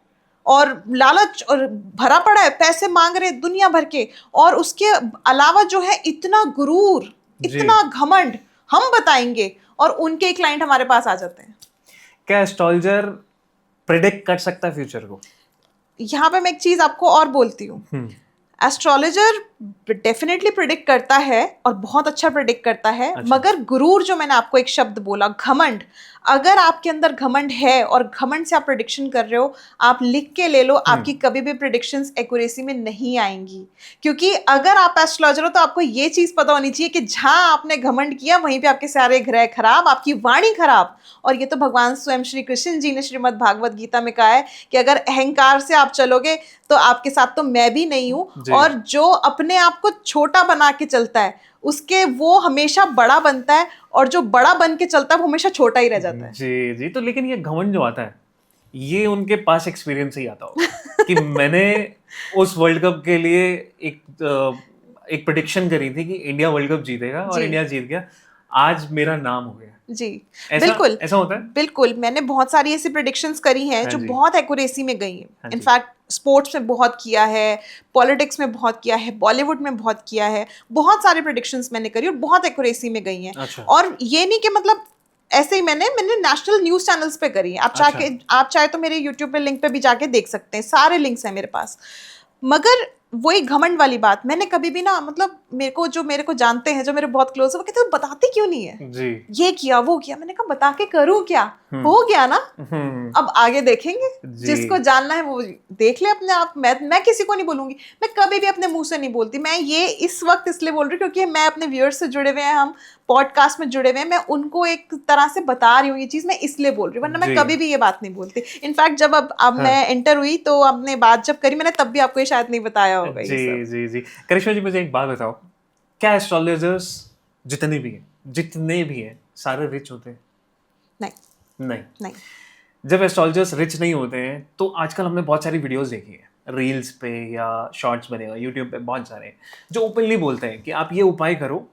और लालच और भरा पड़ा है, पैसे मांग रहे दुनिया भर के, और उसके अलावा जो है इतना गुरूर, इतना घमंड, हम बताएंगे, और उनके क्लाइंट हमारे पास आ जाते हैं। क्या एस्ट्रोलॉजर प्रेडिक्ट कर सकता है फ्यूचर को? यहाँ पे मैं एक चीज आपको और बोलती हूँ, एस्ट्रोलॉजर डेफिनेटली प्रिडिक्ट करता है और बहुत अच्छा प्रिडिक्ट करता है। अच्छा। मगर गुरूर, जो मैंने आपको एक शब्द बोला, घमंड, अगर आपके अंदर घमंड है और घमंड से आप प्रिडिक्शन कर रहे हो, आप लिख के ले लो, आपकी कभी भी प्रिडिक्शंस एक्यूरेसी में नहीं आएंगी। क्योंकि अगर आप एस्ट्रोलॉजर हो तो आपको ये चीज पता होनी चाहिए कि जहां आपने घमंड किया वहीं पे आपके सारे ग्रह खराब, आपकी वाणी खराब। और ये तो भगवान स्वयं श्री कृष्ण जी ने श्रीमद् भागवत गीता में कहा है कि अगर अहंकार से आप चलोगे तो आपके साथ तो मैं भी नहीं हूं। और जो अपने आप को छोटा बना के चलता है उसके वो हमेशा बड़ा बनता है, और जो बड़ा बन के चलता है वो हमेशा छोटा ही रह जाता है। जी जी। तो लेकिन ये घमंड जो आता है ये उनके पास एक्सपीरियंस से ही आता होगा कि मैंने उस वर्ल्ड कप के लिए एक प्रेडिक्शन करी थी कि इंडिया वर्ल्ड कप जीतेगा और इंडिया जीत गया, आज मेरा नाम हो गया। जी बिल्कुल ऐसा होता है। बिल्कुल, मैंने बहुत सारी ऐसी प्रेडिक्शंस करी हैं जो बहुत एक्यूरेसी में गई हैं। इनफैक्ट स्पोर्ट्स में बहुत किया है, पॉलिटिक्स में बहुत किया है, बॉलीवुड में बहुत किया है, बहुत सारी प्रेडिक्शंस मैंने करी और बहुत एक्यूरेसी में गई हैं। अच्छा। और ये नहीं कि मतलब ऐसे ही मैंने नेशनल न्यूज चैनल्स पे करी है। आप चाहे तो मेरे यूट्यूब पे लिंक पे भी जाके देख सकते हैं, सारे लिंक्स हैं मेरे पास। मगर वही घमंड वाली बात, मैंने कभी भी ना, मतलब मेरे को जानते हैं, जो मेरे बहुत क्लोज है, वो कहते हैं बताते क्यों नहीं है जी। ये किया वो किया। मैंने कहा बता के करूं क्या, हो गया ना, अब आगे देखेंगे। जिसको जानना है वो देख ले अपने आप। मैं किसी को नहीं बोलूंगी, मैं कभी भी अपने मुंह से नहीं बोलती। मैं ये इस वक्त इसलिए बोल रही हूँ क्योंकि मैं अपने व्यूअर्स से जुड़े हुए हैं, हम पॉडकास्ट में जुड़े हुए हैं, मैं उनको एक तरह से बता रही हूँ ये चीज, मैं इसलिए बोल रही हूँ, वरना मैं कभी भी ये बात नहीं बोलती। इनफैक्ट जब अब मैं एंटर हुई तो आपने बात जब करी मैंने तब भी आपको ये शायद नहीं बताया होगा। जी जी जी। करिश्मा जी मुझे एक बात बताओ, क्या एस्ट्रोलॉजर्स जितने भी हैं सारे रिच होते हैं? नहीं। जब एस्ट्रोलॉजर्स रिच नहीं होते हैं तो आजकल हमने बहुत सारी वीडियोस देखी है, रील्स पे या शॉर्ट्स बने हुए यूट्यूब पे, बहुत सारे जो ओपनली बोलते हैं कि आप ये उपाय करो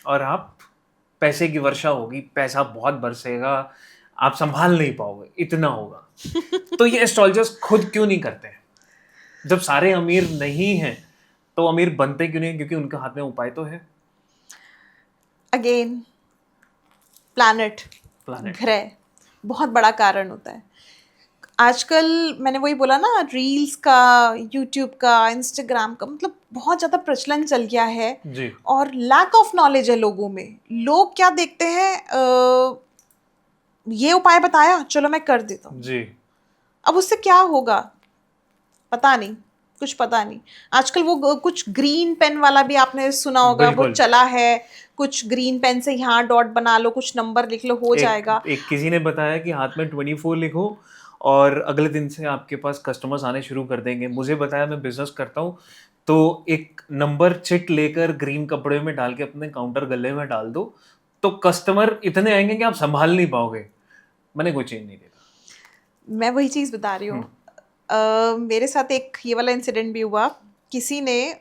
और आप पैसे की वर्षा होगी, पैसा बहुत बरसेगा, आप संभाल नहीं पाओगे, इतना होगा। तो ये एस्ट्रोलॉजर्स खुद क्यों नहीं करते हैं? जब सारे अमीर नहीं हैं तो अमीर बनते क्यों नहीं? क्योंकि उनके हाथ में उपाय तो है। अगेन प्लैनेट ग्रह बहुत बड़ा कारण होता है। आजकल मैंने वही बोला ना, रील्स का, यूट्यूब का, इंस्टाग्राम का, मतलब बहुत ज़्यादा प्रचलन चल गया है जी। और लैक ऑफ नॉलेज है लोगों में। लोग क्या देखते हैं, ये उपाय बताया चलो मैं कर देता हूँ जी। अब उससे क्या होगा पता नहीं, कुछ पता नहीं। आजकल वो कुछ ग्रीन पेन वाला भी आपने सुना होगा, वो चला है, कुछ ग्रीन पेन से यहाँ डॉट बना लो, कुछ नंबर लिख लो, हो जाएगा। एक किसी ने बताया कि हाथ में 24 लिखो और अगले दिन से आपके पास कस्टमर्स आने शुरू कर देंगे। मुझे बताया, मैं बिजनेस करता हूँ, तो एक नंबर चिट लेकर ग्रीन कपड़े में डाल के अपने काउंटर गले में डाल दो तो कस्टमर इतने आएंगे कि आप संभाल नहीं पाओगे। मैंने कोई चेंज नहीं देखा। मैं वही चीज़ बता रही हूँ। मेरे साथ एक ये वाला इंसिडेंट भी हुआ, किसी ने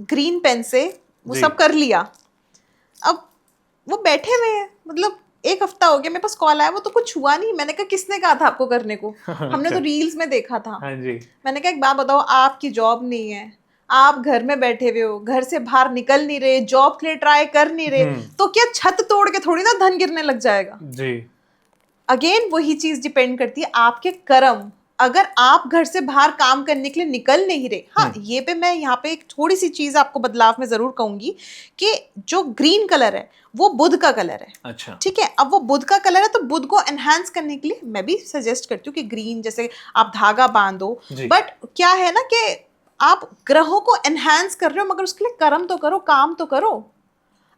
ग्रीन पेन से वो सब कर लिया। अब वो बैठे हुए हैं, मतलब एक हफ्ता हो गया, मेरे पास कॉल आया, वो तो कुछ हुआ नहीं। मैंने कहा किसने कहा था आपको करने को? हमने तो रील्स में देखा था। हाँ जी। मैंने कहा एक बात बताओ, आपकी जॉब नहीं है, आप घर में बैठे हुए हो, घर से बाहर निकल नहीं रहे, जॉब के लिए ट्राई कर नहीं रहे, तो क्या छत तोड़ के थोड़ी ना धन गिरने लग जाएगा? जी। अगेन वही चीज डिपेंड करती है आपके कर्म, अगर आप घर से बाहर काम करने के लिए निकल नहीं रहे, हाँ ये पे मैं यहाँ पे एक थोड़ी सी चीज आपको बदलाव में जरूर कहूंगी कि जो ग्रीन कलर है वो बुध का कलर है। अच्छा। ठीक है, अब वो बुध का कलर है तो बुध को एनहांस करने के लिए मैं भी सजेस्ट करती हूँ कि ग्रीन, जैसे आप धागा बांधो। बट क्या है ना कि आप ग्रहों को एनहांस कर रहे हो मगर उसके लिए कर्म तो करो, काम तो करो।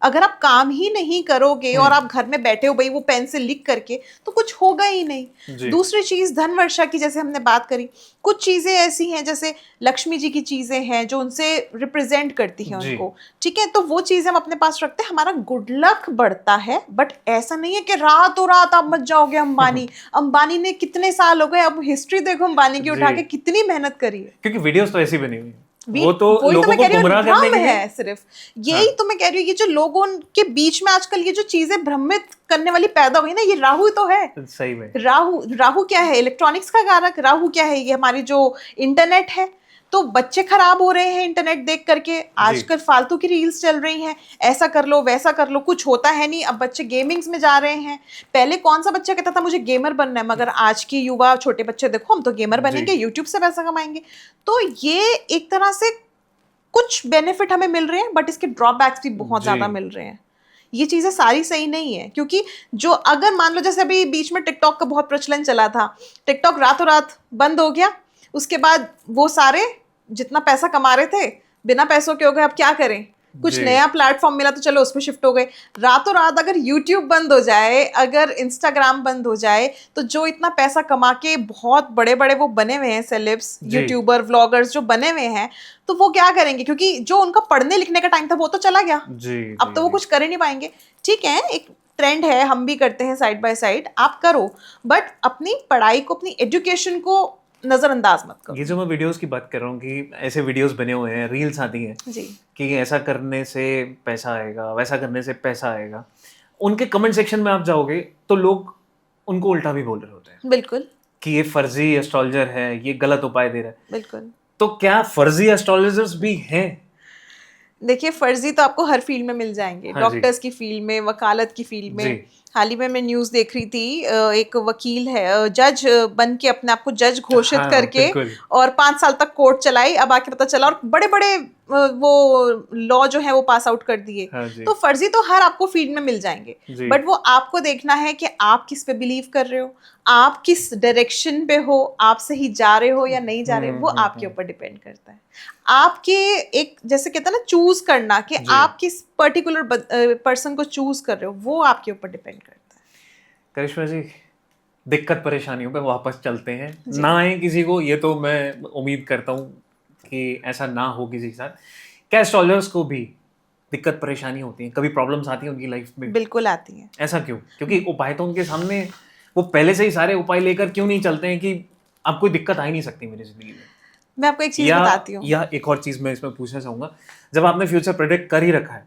अगर आप काम ही नहीं करोगे और आप घर में बैठे हो भाई वो पेन से लिख करके, तो कुछ होगा ही नहीं। दूसरी चीज धन वर्षा की, जैसे हमने बात करी, कुछ चीजें ऐसी हैं जैसे लक्ष्मी जी की चीजें हैं जो उनसे रिप्रेजेंट करती हैं उनको। ठीक है, तो वो चीजें हम अपने पास रखते हैं, हमारा गुड लक बढ़ता है। बट ऐसा नहीं है कि रातों रात आप मत जाओगे अंबानी। अंबानी ने कितने साल हो गए, अब हिस्ट्री देखो अंबानी की उठा के, कितनी मेहनत करी है। क्योंकि वीडियोस तो ऐसी बनी हुई है, वो तो लोगों को गुमराह करने के लिए है सिर्फ। यही तो मैं कह रही हूँ, ये जो लोगों के बीच में आजकल ये जो चीजें भ्रमित करने वाली पैदा हुई ना, ये राहु तो है। सही में राहु क्या है? इलेक्ट्रॉनिक्स का कारक। राहु क्या है? ये हमारी जो इंटरनेट है। तो बच्चे खराब हो रहे हैं इंटरनेट देख करके। आजकल फालतू की रील्स चल रही हैं, ऐसा कर लो वैसा कर लो, कुछ होता है नहीं। अब बच्चे गेमिंग्स में जा रहे हैं। पहले कौन सा बच्चा कहता था मुझे गेमर बनना है, मगर आज के युवा छोटे बच्चे देखो, हम तो गेमर बनेंगे, यूट्यूब से पैसा कमाएंगे। तो ये एक तरह से कुछ बेनिफिट हमें मिल रहे हैं, बट इसके ड्रॉबैक्स भी बहुत ज्यादा मिल रहे हैं। ये चीजें सारी सही नहीं है, क्योंकि जो अगर मान लो जैसे अभी बीच में टिकटॉक का बहुत प्रचलन चला था, टिकटॉक रातों रात बंद हो गया, उसके बाद वो सारे जितना पैसा कमा रहे थे बिना पैसों के हो गए। अब क्या करें, कुछ नया प्लेटफॉर्म मिला तो चलो उस पर शिफ्ट हो गए। रातों रात अगर यूट्यूब बंद हो जाए, अगर इंस्टाग्राम बंद हो जाए, तो जो इतना पैसा कमा के बहुत बड़े बड़े वो बने हुए हैं सेलेब्स, यूट्यूबर, व्लॉगर्स जो बने हुए हैं, तो वो क्या करेंगे? क्योंकि जो उनका पढ़ने लिखने का टाइम था वो तो चला गया। अब तो वो कुछ कर ही नहीं पाएंगे। ठीक है, एक ट्रेंड है, हम भी करते हैं साइड बाय साइड, आप करो, बट अपनी पढ़ाई को, अपनी एजुकेशन को नजरअंदाज मत करो। ये जो मैं वीडियोस की बात कर रहा हूँ कि ऐसे वीडियोस बने हुए हैं, रील्स आती हैं जी कि ऐसा करने से पैसा आएगा, वैसा करने से पैसा आएगा, उनके कमेंट सेक्शन में आप जाओगे तो लोग उनको उल्टा भी बोल रहे होते हैं। बिल्कुल, कि ये फर्जी एस्ट्रोलॉजर है, ये गलत उपाय दे रहा है। बिल्कुल। तो क्या फर्जी एस्ट्रोलॉजर्स भी हैं? देखिए, फर्जी तो आपको हर फील्ड में मिल जाएंगे। डॉक्टर्स की फील्ड में, वकालत की फील्ड में। हाल ही में मैं न्यूज़ देख रही थी, एक वकील है, जज बन के अपने आप को जज घोषित करके और 5 साल तक कोर्ट चलाई, अब आके पता चला, और बड़े बड़े वो लॉ जो है वो पास आउट कर दिए। तो फर्जी तो हर आपको फील्ड में मिल जाएंगे, बट वो आपको देखना है कि आप किस पे बिलीव कर रहे हो, आप किस डायरेक्शन पे हो, आप सही जा रहे हो या नहीं जा रहे, वो आपके ऊपर डिपेंड करता है। आपके एक, जैसे कहते हैं ना, चूज करना कि आप किस पर्टिकुलर पर्सन को चूज कर रहे हो, वो आपके ऊपर डिपेंड करता है। करिश्मा जी, दिक्कत परेशानियों पे वापस चलते हैं, ना आए किसी को, ये तो मैं उम्मीद करता हूँ कि ऐसा ना हो किसी के साथ। क्या एस्ट्रोलजर्स को भी दिक्कत परेशानी होती है, कभी प्रॉब्लम्स आती हैं उनकी लाइफ में? बिल्कुल आती हैं। ऐसा क्यों? क्योंकि उपाय तो उनके सामने, वो पहले से ही सारे उपाय लेकर क्यों नहीं चलते हैं कि अब कोई दिक्कत आ ही नहीं सकती मेरी जिंदगी में? मैं आपको एक चीज बताती हूँ, या एक और चीज मैं इसमें पूछना चाहूंगा, जब आपने फ्यूचर प्रेडिक्ट कर ही रखा है,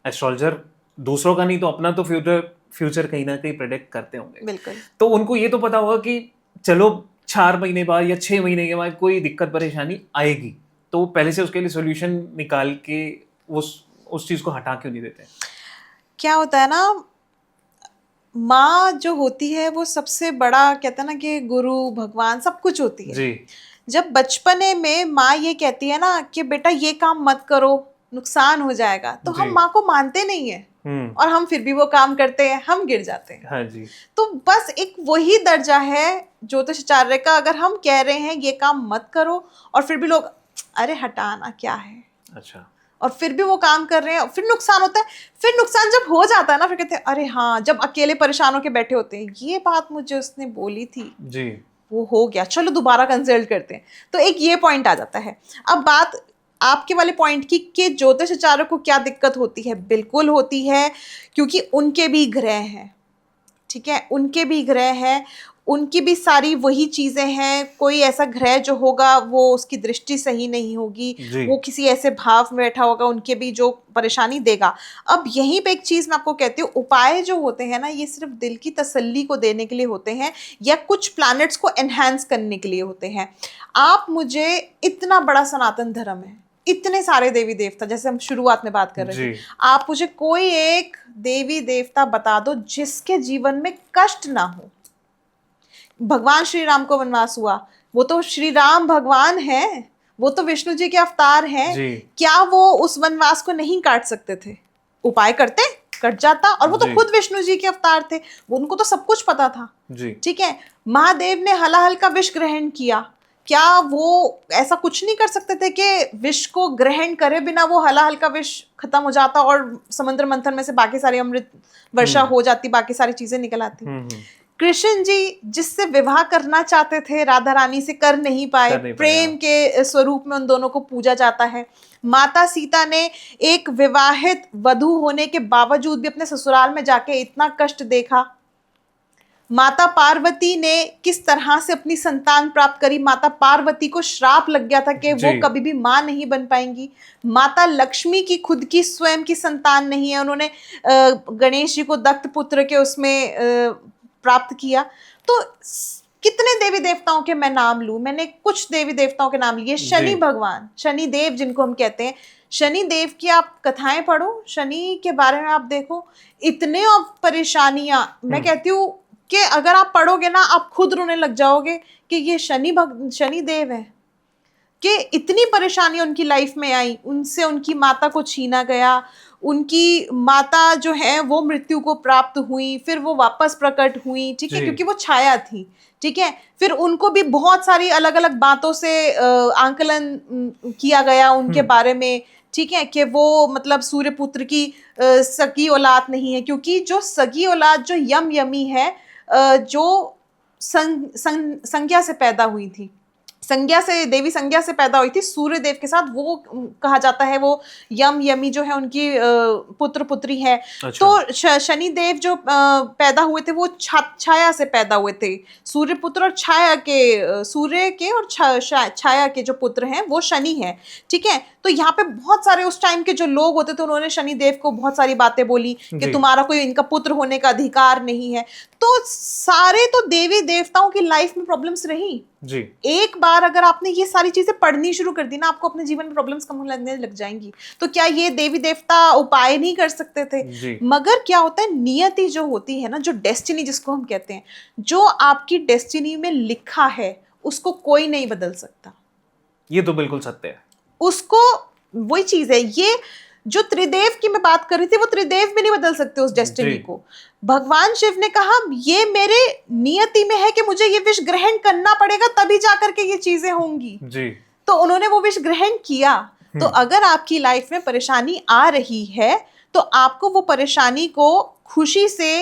एस्ट्रोलजर दूसरों का नहीं तो अपना तो फ्यूचर कहीं ना कहीं प्रेडिक्ट करते होंगे, बिल्कुल, तो उनको ये तो पता होगा कि चलो 4 महीने बाद या 6 महीने के बाद कोई दिक्कत परेशानी आएगी, तो वो पहले से उसके लिए सोल्यूशन निकाल के उस चीज को हटा क्यों नहीं देते? क्या होता है ना, माँ जो होती है वो सबसे बड़ा, कहते हैं ना कि गुरु, भगवान, सब कुछ होती है जी। जब बचपने में माँ ये कहती है ना कि बेटा ये काम मत करो, नुकसान हो जाएगा, तो हम माँ को मानते नहीं है और हम फिर भी वो काम करते हैं, हम गिर जाते हैं। हाँ जी। तो बस एक वही दर्जा है ज्योतिषाचार्य का, अगर हम कह रहे हैं ये काम मत करो और फिर भी लोग अरे हटाना क्या है, अच्छा, और फिर भी वो काम कर रहे हैं, फिर नुकसान होता है। फिर नुकसान जब हो जाता है ना, फिर कहते हैं अरे हाँ, जब अकेले परेशान होकर बैठे होते हैं, ये बात मुझे उसने बोली थी जी, वो हो गया, चलो दोबारा कंसल्ट करते हैं। तो एक ये पॉइंट आ जाता है। अब बात आपके वाले पॉइंट की कि ज्योतिषाचार्य को क्या दिक्कत होती है, बिल्कुल होती है, क्योंकि उनके भी ग्रह हैं। ठीक है, उनके भी ग्रह हैं, उनकी भी सारी वही चीजें हैं। कोई ऐसा ग्रह जो होगा वो उसकी दृष्टि सही नहीं होगी, वो किसी ऐसे भाव में बैठा होगा, उनके भी जो परेशानी देगा। अब यहीं पे एक चीज मैं आपको कहती हूँ, उपाय जो होते हैं ना, ये सिर्फ दिल की तसल्ली को देने के लिए होते हैं या कुछ प्लैनेट्स को एनहांस करने के लिए होते हैं। आप मुझे, इतना बड़ा सनातन धर्म है, इतने सारे देवी देवता, जैसे हम शुरुआत में बात कर रहे थे, आप मुझे कोई एक देवी देवता बता दो जिसके जीवन में कष्ट ना हो, भगवान श्री राम को वनवास हुआ, वो तो श्री राम भगवान हैं, वो तो विष्णु जी के अवतार हैं, जी। क्या वो उस वनवास को नहीं काट सकते थे? उपाय करते, कट जाता। और वो तो जी। खुद विष्णु जी के अवतार थे, उनको तो सब कुछ पता था। जी। ठीक है, महादेव ने हलाहल का विष ग्रहण किया, क्या वो ऐसा कुछ नहीं कर सकते थे कि विष को ग्रहण करे बिना वो हलाहल का विष खत्म हो जाता और समुद्र मंथन में से बाकी सारी अमृत वर्षा हो जाती, बाकी सारी चीजें निकल आती? कृष्ण जी जिससे विवाह करना चाहते थे राधा रानी से, कर नहीं पाए, प्रेम के स्वरूप में उन दोनों को पूजा जाता है। माता सीता ने एक विवाहित वधू होने के बावजूद भी अपने ससुराल में जाके इतना कष्ट देखा। माता पार्वती ने किस तरह से अपनी संतान प्राप्त करी, माता पार्वती को श्राप लग गया था कि वो कभी भी मां नहीं बन पाएंगी। माता लक्ष्मी की खुद की स्वयं की संतान नहीं है, उन्होंने गणेश जी को दत्त पुत्र के उसमें प्राप्त किया। तो कितने देवी देवताओं के मैं नाम लूं, मैंने कुछ देवी देवताओं के नाम लिए। शनि भगवान, शनि देव जिनको हम कहते हैं, शनि देव की आप कथाएं पढ़ो, शनि के बारे में आप देखो, इतने परेशानियां, मैं कहती हूँ कि अगर आप पढ़ोगे ना आप खुद रोने लग जाओगे कि ये शनि देव है, कि इतनी परेशानियां उनकी लाइफ में आई, उनसे उनकी माता को छीना गया, उनकी माता जो है वो मृत्यु को प्राप्त हुई, फिर वो वापस प्रकट हुई, ठीक है, क्योंकि वो छाया थी, ठीक है। फिर उनको भी बहुत सारी अलग अलग बातों से आंकलन किया गया उनके बारे में, ठीक है, कि वो मतलब सूर्यपुत्र की सगी औलाद नहीं है, क्योंकि जो सगी औलाद जो यमी है, जो संज्ञा से पैदा हुई थी, देवी संज्ञा से पैदा हुई थी सूर्य देव के साथ, वो कहा जाता है वो यमी जो है उनकी पुत्र पुत्री है। अच्छा। तो शनि देव जो पैदा हुए थे वो छाया से पैदा हुए थे, सूर्य पुत्र और छाया के, सूर्य के और छाया के जो पुत्र हैं वो शनि है, ठीक है। तो यहाँ पे बहुत सारे उस टाइम के जो लोग होते थे उन्होंने शनि देव को बहुत सारी बातें बोली कि तुम्हारा कोई इनका पुत्र होने का अधिकार नहीं है। तो सारे तो देवी देवताओं की लाइफ में प्रॉब्लम्स रही जी। एक बार अगर आपने ये सारी चीजें पढ़नी शुरू कर दी ना, आपको अपने जीवन में प्रॉब्लम्स कम लगने लग जाएंगी। तो क्या ये देवी देवता उपाय नहीं कर सकते थे जी। मगर क्या होता है, नियति जो होती है ना, जो डेस्टिनी जिसको हम कहते हैं, जो आपकी डेस्टिनी में लिखा है उसको कोई नहीं बदल सकता। ये तो बिल्कुल सत्य है। उसको वही चीज है, ये जो त्रिदेव की मैं बात कर रही थी, वो त्रिदेव भी नहीं बदल सकते उस डेस्टिनी को। भगवान शिव ने कहा ये मेरे नियति में है कि मुझे ये विष ग्रहण करना पड़ेगा, तभी जाकर के ये चीजें होंगी जी। तो उन्होंने वो विष ग्रहण किया। तो अगर आपकी लाइफ में परेशानी आ रही है तो आपको वो परेशानी को खुशी से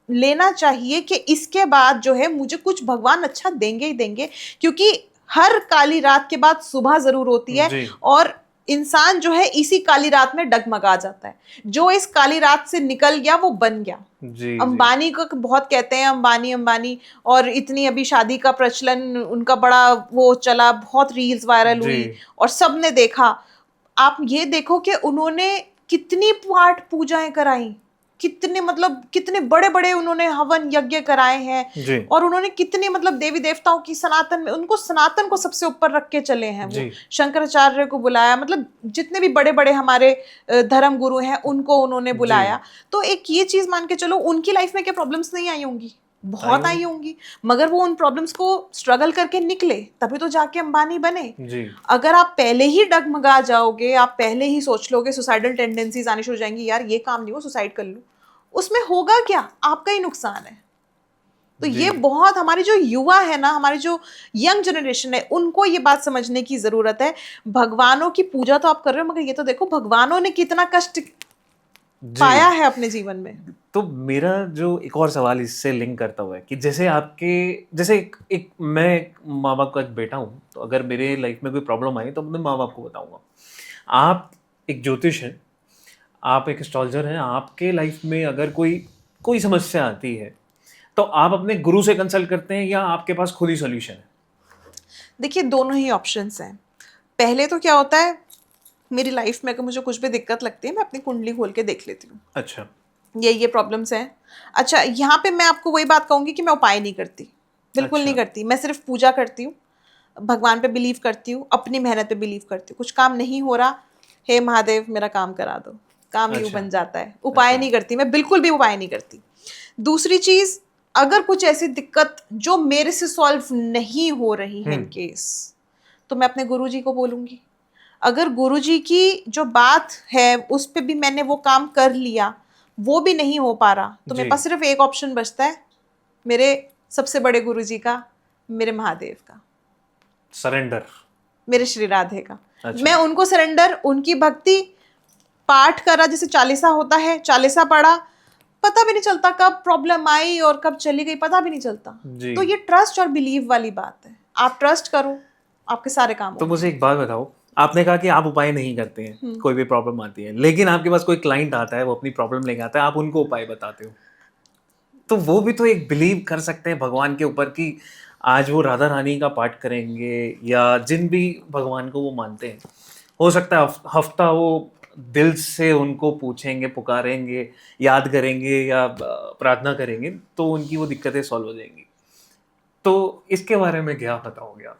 लेना चाहिए कि इसके बाद जो है मुझे कुछ भगवान अच्छा देंगे ही देंगे, क्योंकि हर काली रात के बाद सुबह जरूर होती है और इंसान जो है इसी काली रात में डगमगा जाता है। जो इस काली रात से निकल गया वो बन गया जी। अंबानी को बहुत कहते हैं अंबानी, और इतनी अभी शादी का प्रचलन उनका बड़ा वो चला, बहुत रील्स वायरल हुई और सबने देखा। आप ये देखो कि उन्होंने कितनी पाठ पूजाएं कराई, कितने बड़े बड़े उन्होंने हवन यज्ञ कराए हैं, और उन्होंने कितने मतलब देवी देवताओं की सनातन में, उनको सनातन को सबसे ऊपर रख के चले हैं वो। शंकराचार्य को बुलाया, मतलब जितने भी बड़े बड़े हमारे धर्म गुरु हैं उनको उन्होंने बुलाया। तो एक ये चीज मान के चलो, उनकी लाइफ में क्या प्रॉब्लम्स नहीं आई होंगी, बहुत आई होंगी, मगर वो उन प्रॉब्लम्स को स्ट्रगल करके निकले, तभी तो जाके अंबानी बने जी। अगर आप पहले ही डगमगा जाओगे, आप पहले ही सोच लोगे, सुसाइडल टेंडेंसीज आनी शुरू हो जाएंगी, यार ये काम नहीं हो, सुसाइड कर लो, उसमें होगा क्या, आपका ही नुकसान है। तो ये बहुत, हमारी जो युवा है ना, हमारी जो यंग जनरेशन है, उनको ये बात समझने की जरूरत है। भगवानों की पूजा तो आप कर रहे हो, मगर ये तो देखो भगवानों ने कितना कष्ट पाया है अपने जीवन में। तो मेरा जो एक और सवाल इससे लिंक करता हुआ है कि जैसे मैं माँ बाप का एक बेटा हूँ, तो अगर मेरे लाइफ में कोई प्रॉब्लम आई तो मैं माँ बाप को बताऊंगा। आप एक ज्योतिष हैं, आप एक एस्ट्रोलॉजर हैं, आपके लाइफ में अगर कोई समस्या आती है तो आप अपने गुरु से कंसल्ट करते हैं या आपके पास खुद ही सॉल्यूशन है? देखिए, दोनों ही ऑप्शंस हैं। पहले तो क्या होता है, मेरी लाइफ में अगर मुझे कुछ भी दिक्कत लगती है, मैं अपनी कुंडली खोल के देख लेती हूँ। अच्छा, ये प्रॉब्लम्स हैं। अच्छा, यहाँ पे मैं आपको वही बात कहूँगी कि मैं उपाय नहीं करती, बिल्कुल नहीं करती। मैं सिर्फ पूजा करती हूँ, भगवान पे बिलीव करती हूँ, अपनी मेहनत पे बिलीव करती हूँ। कुछ काम नहीं हो रहा, हे महादेव मेरा काम करा दो, काम यूं बन जाता है। उपाय नहीं करती मैं, बिल्कुल भी उपाय नहीं करती। दूसरी चीज, अगर कुछ ऐसी दिक्कत जो मेरे से सॉल्व नहीं हो रही है इन केस, तो मैं अपने गुरुजी को बोलूंगी। अगर गुरुजी की जो बात है उस पे भी मैंने वो काम कर लिया, वो भी नहीं हो पा रहा, तो मेरे जी। पास सिर्फ एक ऑप्शन बचता है, मेरे सबसे बड़े गुरुजी का, मेरे महादेव का, सरेंडर। मेरे श्री राधे का। अच्छा। मैं उनको सरेंडर, उनकी भक्ति, पाठ करा, जैसे चालीसा होता है, चालीसा पढ़ा, पता भी नहीं चलता कब प्रॉब्लम आई और कब चली गई, पता भी नहीं चलता। जी। तो ये ट्रस्ट और बिलीव वाली बात है, आप ट्रस्ट करो, आपके सारे काम तो होंगे। मुझे एक बात बताओ, आपने कहा कि आप उपाय नहीं करते हैं कोई भी प्रॉब्लम आती है, लेकिन आपके पास कोई क्लाइंट आता है, वो अपनी प्रॉब्लम लेके आता है, आप उनको उपाय बताते हो, तो वो भी तो एक बिलीव कर सकते हैं भगवान के ऊपर कि आज वो राधा रानी का पाठ करेंगे, या जिन भी भगवान को वो मानते हैं, हो सकता है हफ्ता वो दिल से उनको पूछेंगे, पुकारेंगे, याद करेंगे या प्रार्थना करेंगे, तो उनकी वो दिक्कतें सॉल्व हो जाएंगी। तो इसके बारे में क्या बताओगे आप?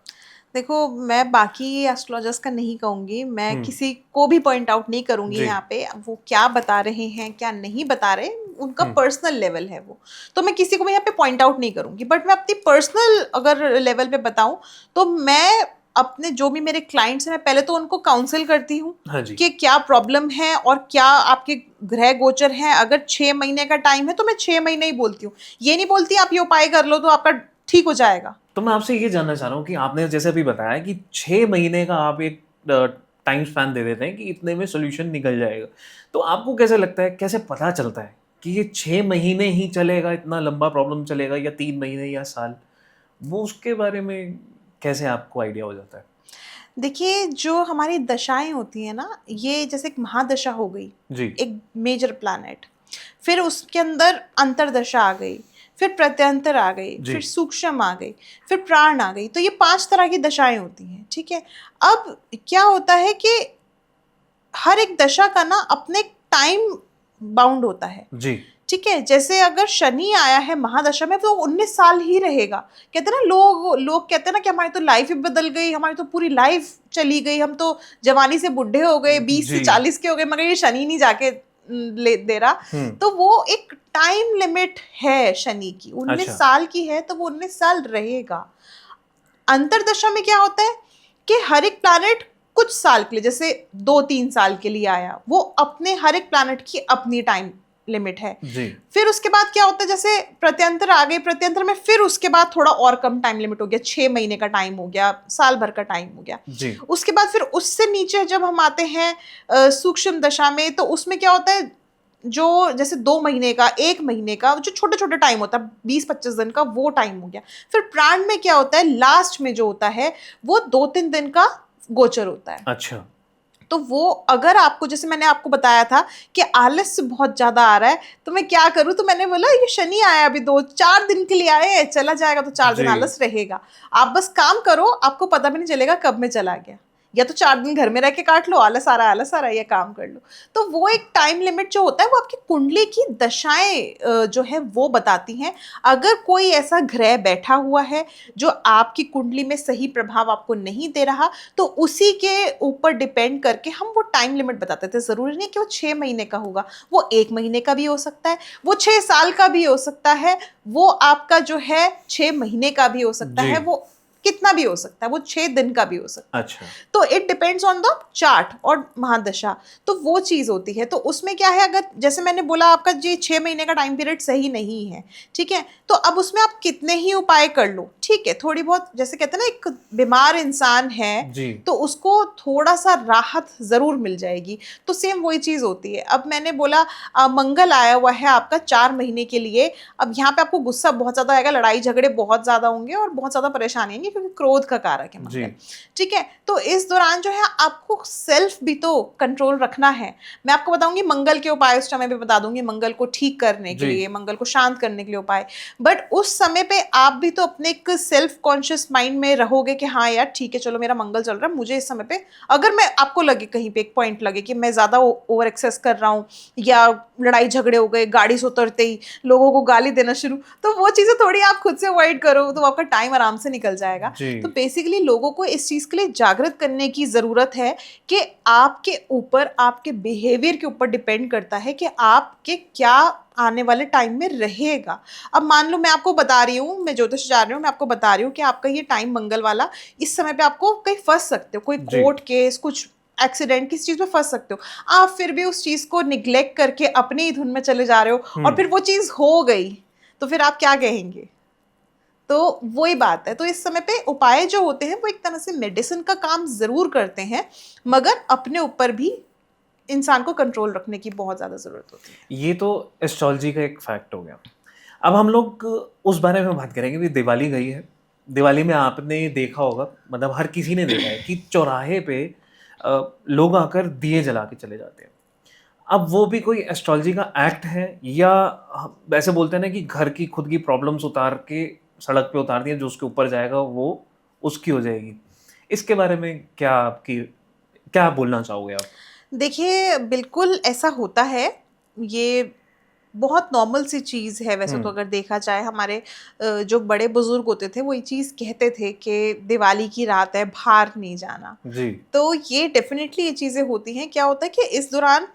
देखो, मैं बाकी एस्ट्रोलॉजर्स का नहीं कहूंगी, मैं हम्म। किसी को भी पॉइंट आउट नहीं करूंगी जी। यहाँ पे, वो क्या बता रहे हैं क्या नहीं बता रहे, उनका पर्सनल लेवल है वो, तो मैं किसी को भी यहाँ पे पॉइंट आउट नहीं करूंगी। बट मैं अपनी पर्सनल अगर लेवल पे बताऊं, तो मैं अपने जो भी मेरे क्लाइंट्स हैं, मैं पहले तो उनको काउंसिल करती हूँ हाँ जी। कि क्या प्रॉब्लम है और क्या आपके ग्रह गोचर हैं। अगर 6 महीने का टाइम है तो मैं 6 महीने ही बोलती हूँ, ये नहीं बोलती आप ये उपाय कर लो तो आपका ठीक हो जाएगा। तो मैं आपसे ये जानना चाह रहा हूँ कि आपने जैसे अभी बताया कि 6 महीने का आप एक टाइम स्पैन दे देते हैं कि इतने में सोल्यूशन निकल जाएगा, तो आपको कैसे लगता है, कैसे पता चलता है कि ये 6 महीने ही चलेगा, इतना लंबा प्रॉब्लम चलेगा, या 3 महीने या साल, वो उसके बारे में कैसे आपको आइडिया हो जाता है? देखिए, जो हमारी दशाएं होती हैं ना, ये जैसे एक महादशा हो गई, जी। एक मेजर प्लैनेट, फिर उसके अंदर अंतरदशा आ गई, फिर प्रत्यंतर आ गई, जी। फिर सूक्ष्म आ गई, फिर प्राण आ गई, तो ये 5 तरह की दशाएं होती हैं, ठीक है। अब क्या होता है कि हर एक दशा का ना अपने टाइम बाउंड होता है, जी। ठीक है। जैसे अगर शनि आया है महादशा में तो 19 साल ही रहेगा। कहते हैं ना, लोग कहते हैं ना कि हमारी तो लाइफ ही बदल गई, हमारी तो पूरी लाइफ चली गई, हम तो जवानी से बुढ़े हो गए, 20 से जी। 40 के हो गए, मगर ये शनि नहीं जाके ले दे रहा। तो वो एक टाइम लिमिट है शनि की, 19 अच्छा। साल की है तो वो 19 साल रहेगा। अंतरदशा में क्या होता है कि हर एक प्लैनेट कुछ साल के लिए, जैसे 2-3 साल के लिए आया, वो अपने हर एक प्लैनेट की अपनी टाइम लिमिट है। जी। फिर उसके बाद क्या होता है, जैसे प्रत्यंतर आ गई, प्रत्यंतर में फिर उसके बाद थोड़ा और कम टाइम लिमिट हो गया, 6 महीने का टाइम हो गया, साल भर का टाइम हो गया। जी। उसके बाद फिर उससे नीचे जब हम आते हैं सूक्ष्म दशा में, तो उसमें क्या होता है, जो जैसे 2 महीने का, 1 महीने का, जो छोटे छोटे टाइम होता है, 20-25 दिन का, वो टाइम हो गया। फिर प्राण में क्या होता है, लास्ट में जो होता है वो 2-3 दिन का गोचर होता है। अच्छा। तो वो अगर आपको, जैसे मैंने आपको बताया था कि आलस बहुत ज्यादा आ रहा है, तो मैं क्या करूं, तो मैंने बोला ये शनि आया, अभी 2-4 दिन के लिए आए हैं, चला जाएगा तो 4 दिन जी। आलस रहेगा। आप बस काम करो, आपको पता भी नहीं चलेगा कब में चला गया। या तो 4 दिन घर में रह के काट लो, आलस आ रहा है, या काम कर लो। तो वो एक टाइम लिमिट जो होता है, वो आपकी कुंडली की दशाएं जो है वो बताती हैं। अगर कोई ऐसा ग्रह बैठा हुआ है जो आपकी कुंडली में सही प्रभाव आपको नहीं दे रहा, तो उसी के ऊपर डिपेंड करके हम वो टाइम लिमिट बताते थे। जरूरी नहीं कि वो 6 महीने का होगा, वो 1 महीने का भी हो सकता है, वो 6 साल का भी हो सकता है, वो आपका जो है 6 महीने का भी हो सकता जी। है, वो कितना भी हो सकता है, वो 6 दिन का भी हो सकता है। अच्छा। तो it depends on the chart और महादशा, तो वो चीज होती है। तो उसमें क्या है, अगर जैसे मैंने बोला आपका ये 6 महीने का टाइम पीरियड सही नहीं है, ठीक है, तो अब उसमें आप कितने ही उपाय कर लो, ठीक है, थोड़ी बहुत, जैसे कहते हैं ना, एक बीमार इंसान है जी। तो उसको थोड़ा सा राहत जरूर मिल जाएगी। तो सेम वही चीज होती है। अब मैंने बोला मंगल आया हुआ है आपका 4 महीने के लिए, अब यहाँ पे आपको गुस्सा बहुत ज्यादा आएगा, लड़ाई झगड़े बहुत ज्यादा होंगे और बहुत ज्यादा परेशानी आएंगी, क्योंकि क्रोध का कारक है जी। मंगल, ठीक है। तो इस दौरान जो है आपको सेल्फ भी तो कंट्रोल रखना है। मैं आपको बताऊंगी मंगल के उपाय, उस समय पे बता दूंगी मंगल को ठीक करने के जी। लिए, मंगल को शांत करने के लिए उपाय। बट उस समय पे आप भी तो अपने एक सेल्फ कॉन्शियस माइंड में रहोगे कि हाँ यार ठीक है, चलो मेरा मंगल चल रहा है, मुझे इस समय पे, अगर मैं आपको लगे कहीं पे एक पॉइंट लगे कि मैं ज्यादा ओवर एक्सेस कर रहा हूँ, या लड़ाई झगड़े हो गए, गाड़ी से उतरते ही लोगों को गाली देना शुरू, तो वो चीजें थोड़ी आप खुद से अवॉइड करो, तो आपका टाइम आराम से निकल जाएगा। जाएगा। जी। तो बेसिकली लोगों को इस चीज़ के लिए जागृत करने की ज़रूरत है कि आपके ऊपर, आपके बिहेवियर के ऊपर डिपेंड करता है कि आपके क्या आने वाले टाइम में रहेगा। अब मान लो मैं आपको बता रही हूँ, मैं ज्योतिष जा रही हूँ, मैं आपको बता रही हूँ कि आपका ये टाइम मंगल वाला, इस समय पे आपको कहीं फंस सकते हो, कोई जी। कोर्ट केस, कुछ एक्सीडेंट, किसी चीज में फंस सकते हो। आप फिर भी उस चीज को निग्लेक्ट करके अपनी ही धुन में चले जा रहे हो और फिर वो चीज हो गई, तो फिर आप क्या कहेंगे? तो वही बात है। तो इस समय पे उपाय जो होते हैं वो एक तरह से मेडिसिन का काम जरूर करते हैं, मगर अपने ऊपर भी इंसान को कंट्रोल रखने की बहुत ज्यादा जरूरत होती है। ये तो एस्ट्रोलॉजी का एक फैक्ट हो गया। अब हम लोग उस बारे में बात करेंगे भी। दिवाली गई है, दिवाली में आपने देखा होगा, मतलब हर किसी ने देखा है कि चौराहे पे लोग आकर दिए जला के चले जाते हैं। अब वो भी कोई एस्ट्रोलॉजी का एक्ट है या वैसे बोलते हैं ना कि घर की खुद की प्रॉब्लम्स उतार के सड़क पे उतार दिया, जो उसके ऊपर जाएगा वो उसकी हो जाएगी। इसके बारे में क्या बोलना चाहोगे आप? देखिए, बिल्कुल ऐसा होता है। ये बहुत नॉर्मल सी चीज़ है वैसे तो, अगर देखा जाए। हमारे जो बड़े बुजुर्ग होते थे वो ये चीज़ कहते थे कि दिवाली की रात है, बाहर नहीं जाना। जी। तो ये डेफिनेटली ये चीज़ें होती हैं। क्या होता है कि इस दौरान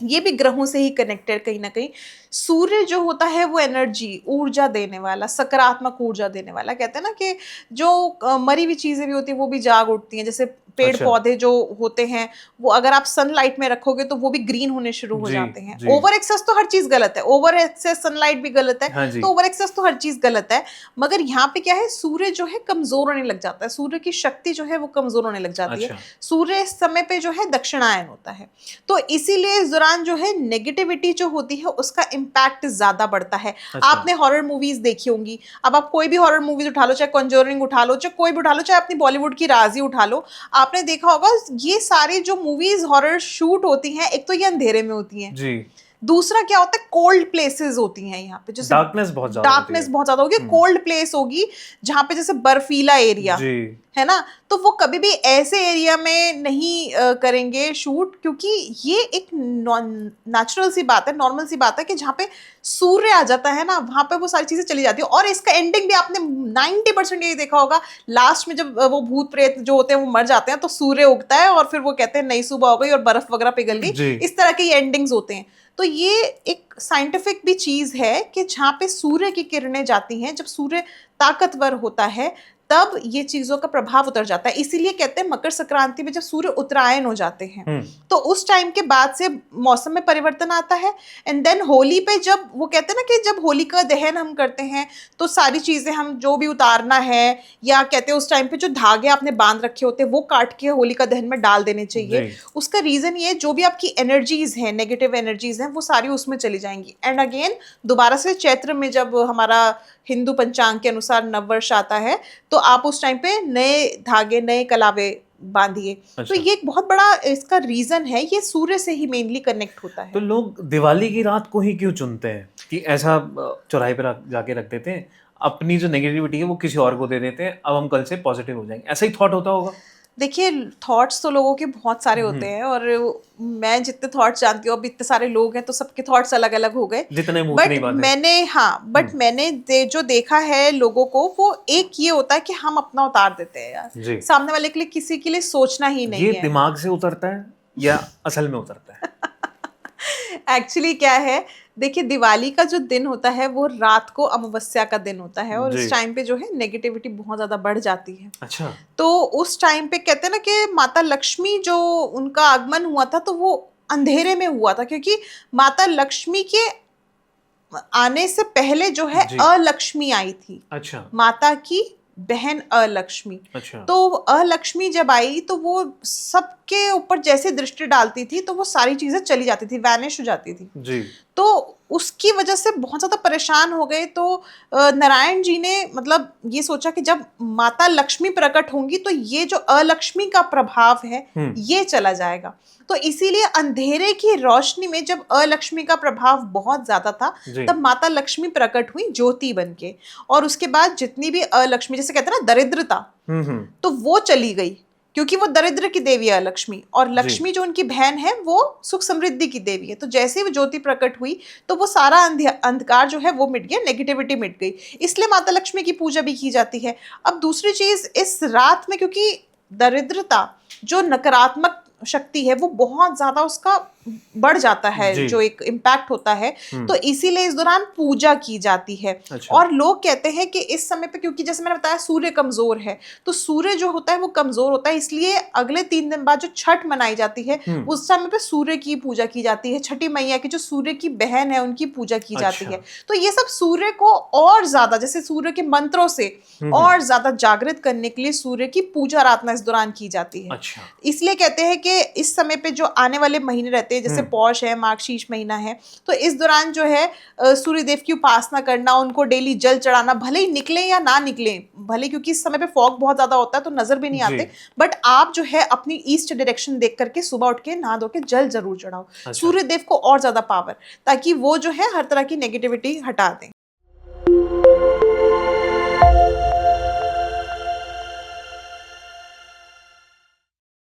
ये भी ग्रहों से ही कनेक्टेड कहीं ना कहीं। सूर्य जो होता है वो एनर्जी, ऊर्जा देने वाला, सकारात्मक ऊर्जा देने वाला। कहते हैं ना कि जो मरी हुई चीजें भी होती है वो भी जाग उठती हैं। जैसे पेड़ अच्छा। पौधे जो होते हैं वो अगर आप सनलाइट में रखोगे तो वो भी ग्रीन होने शुरू हो जी। जाते हैं। जी। ओवर एक्सेस तो हर चीज गलत है, ओवर एक्सेस सनलाइट भी गलत है, हाँ जी। तो ओवर एक्सेस तो हर चीज गलत है। मगर यहाँ पे क्या है, सूर्य जो है कमजोर होने लग जाता है, सूर्य की शक्ति जो है वो कमजोर होने लग जाती है। अच्छा। सूर्य इस समय पे जो है दक्षिणायन होता है, तो इसीलिए इस दौरान जो है नेगेटिविटी जो होती है उसका इम्पैक्ट ज्यादा बढ़ता है। अच्छा। आपने हॉरर मूवीज देखी होंगी। अब आप कोई भी हॉरर मूवीज उठा लो, चाहे कॉन्जरिंग उठा लो, चाहे कोई भी उठा लो, चाहे अपनी बॉलीवुड की राज ही उठा लो, आपने देखा होगा ये सारी जो मूवीज हॉरर शूट होती हैं, एक तो ये अंधेरे में होती हैं, जी। दूसरा क्या होता है, कोल्ड प्लेसेस होती हैं यहाँ पे। जैसे डार्कनेस बहुत ज्यादा होती डार्कनेस है। बहुत ज्यादा होगी, कोल्ड प्लेस होगी जहां पे जैसे बर्फीला एरिया जी। है ना, तो वो कभी भी ऐसे एरिया में नहीं करेंगे शूट, क्योंकि ये एक नेचुरल सी बात है, नॉर्मल सी बात है कि जहाँ पे सूर्य आ जाता है ना वहां पे वो सारी चीजें चली जाती है। और इसका एंडिंग भी आपने 90% यही देखा होगा, लास्ट में जब वो भूत प्रेत जो होते हैं वो मर जाते हैं तो सूर्य उगता है और फिर वो कहते हैं नई सुबह हो गई और बर्फ वगैरह पिघल गई। जी। इस तरह के एंडिंग्स होते हैं। तो ये एक साइंटिफिक भी चीज है कि जहाँ पे सूर्य की किरणें जाती हैं, जब सूर्य ताकतवर होता है तब ये चीजों का प्रभाव उतर जाता है। इसीलिए कहते हैं मकर संक्रांति में जब सूर्य उत्तरायण हो जाते हैं तो उस टाइम के बाद से मौसम में परिवर्तन आता है। एंड देन होली पे जब वो कहते हैं ना कि जब होली का दहन हम करते हैं तो सारी चीजें हम जो भी उतारना है, या कहते हैं उस टाइम पे जो धागे आपने बांध रखे होते हैं वो काट के होली का दहन में डाल देने चाहिए। उसका रीजन ये, जो भी आपकी एनर्जीज हैं, नेगेटिव एनर्जीज हैं, वो सारी उसमें चली जाएंगी। एंड अगेन दोबारा से चैत्र में जब हमारा हिंदू पंचांग के अनुसार नववर्ष आता है तो आप उस टाइम पे नए धागे, नए कलावे बांधिए। अच्छा। तो ये एक बहुत बड़ा इसका रीजन है, ये सूर्य से ही मेनली कनेक्ट होता है। तो लोग दिवाली की रात को ही क्यों चुनते हैं कि ऐसा चौराहे पे जाके रख देते हैं, अपनी जो नेगेटिविटी है वो किसी और को दे देते हैं, अब हम कल से पॉजिटिव हो जाएंगे, ऐसा ही थॉट होता होगा? देखिए, थॉट्स तो लोगों के बहुत सारे होते हैं और मैं जितने थॉट्स जानती हूँ, अब इतने सारे लोग हैं तो सबके थॉट्स अलग अलग हो गए। जितने मुंह बट नहीं बात है। मैंने जो देखा है लोगों को, वो एक ये होता है कि हम अपना उतार देते हैं यार, जी। सामने वाले के लिए किसी के लिए सोचना ही नहीं ये है। दिमाग से उतरता है या असल में उतरता है? एक्चुअली क्या है, देखिए दिवाली का जो दिन होता है वो रात को अमावस्या का दिन होता है और इस टाइम पे जो है नेगेटिविटी बहुत ज्यादा बढ़ जाती है। अच्छा। तो उस टाइम पे कहते हैं ना कि माता लक्ष्मी जो उनका आगमन हुआ था तो वो अंधेरे में हुआ था, क्योंकि माता लक्ष्मी के आने से पहले जो है अलक्ष्मी आई थी। अच्छा। माता की बहन अलक्ष्मी। अच्छा। तो अलक्ष्मी जब आई तो वो सबके ऊपर जैसे दृष्टि डालती थी तो वो सारी चीजें चली जाती थी, वैनिश हो जाती थी जी। तो उसकी वजह से बहुत ज्यादा परेशान हो गए। तो नारायण जी ने मतलब ये सोचा कि जब माता लक्ष्मी प्रकट होंगी तो ये जो अलक्ष्मी का प्रभाव है ये चला जाएगा। तो इसीलिए अंधेरे की रोशनी में जब अलक्ष्मी का प्रभाव बहुत ज्यादा था तब माता लक्ष्मी प्रकट हुई ज्योति बनके, और उसके बाद जितनी भी अलक्ष्मी, जैसे कहते हैं ना दरिद्रता, तो वो चली गई। क्योंकि वो दरिद्र की देवी है लक्ष्मी, और लक्ष्मी जो उनकी बहन है वो सुख समृद्धि की देवी है। तो जैसे ही वो ज्योति प्रकट हुई तो वो सारा अंधकार जो है वो मिट गया, नेगेटिविटी मिट गई, इसलिए माता लक्ष्मी की पूजा भी की जाती है। अब दूसरी चीज, इस रात में क्योंकि दरिद्रता जो नकारात्मक शक्ति है वो बहुत ज्यादा उसका बढ़ जाता है, जी। जो एक इम्पैक्ट होता है, तो इसीलिए इस दौरान पूजा की जाती है। अच्छा। और लोग कहते हैं कि इस समय पे, क्योंकि जैसे मैंने बताया सूर्य कमजोर है, तो सूर्य जो होता है वो कमजोर होता है, इसलिए अगले 3 दिन बाद जो छठ मनाई जाती है उस समय पे सूर्य की पूजा की जाती है। छठी मैया की जो सूर्य की बहन है उनकी पूजा की जाती है। तो ये सब सूर्य को और ज्यादा, जैसे सूर्य के मंत्रों से और ज्यादा जागृत करने के लिए सूर्य की पूजा रात में इस दौरान की जाती है। अच्छा। इसलिए कहते हैं कि इस समय पे जो आने वाले महीने रहते हैं, जैसे पौष है, मार्गशीर्ष महीना है, तो इस दौरान जो है सूर्य देव की उपासना करना, उनको डेली जल चढ़ाना, भले ही निकले या ना निकले, भले क्योंकि इस समय पे फॉग बहुत ज्यादा होता है तो नजर भी नहीं आते, बट आप जो है अपनी ईस्ट डायरेक्शन देख करके सुबह उठ के नहा धो के जल जरूर चढ़ाओ। सूर्य देव को और ज्यादा पावर, ताकि वो जो है हर तरह की नेगेटिविटी हटा दें।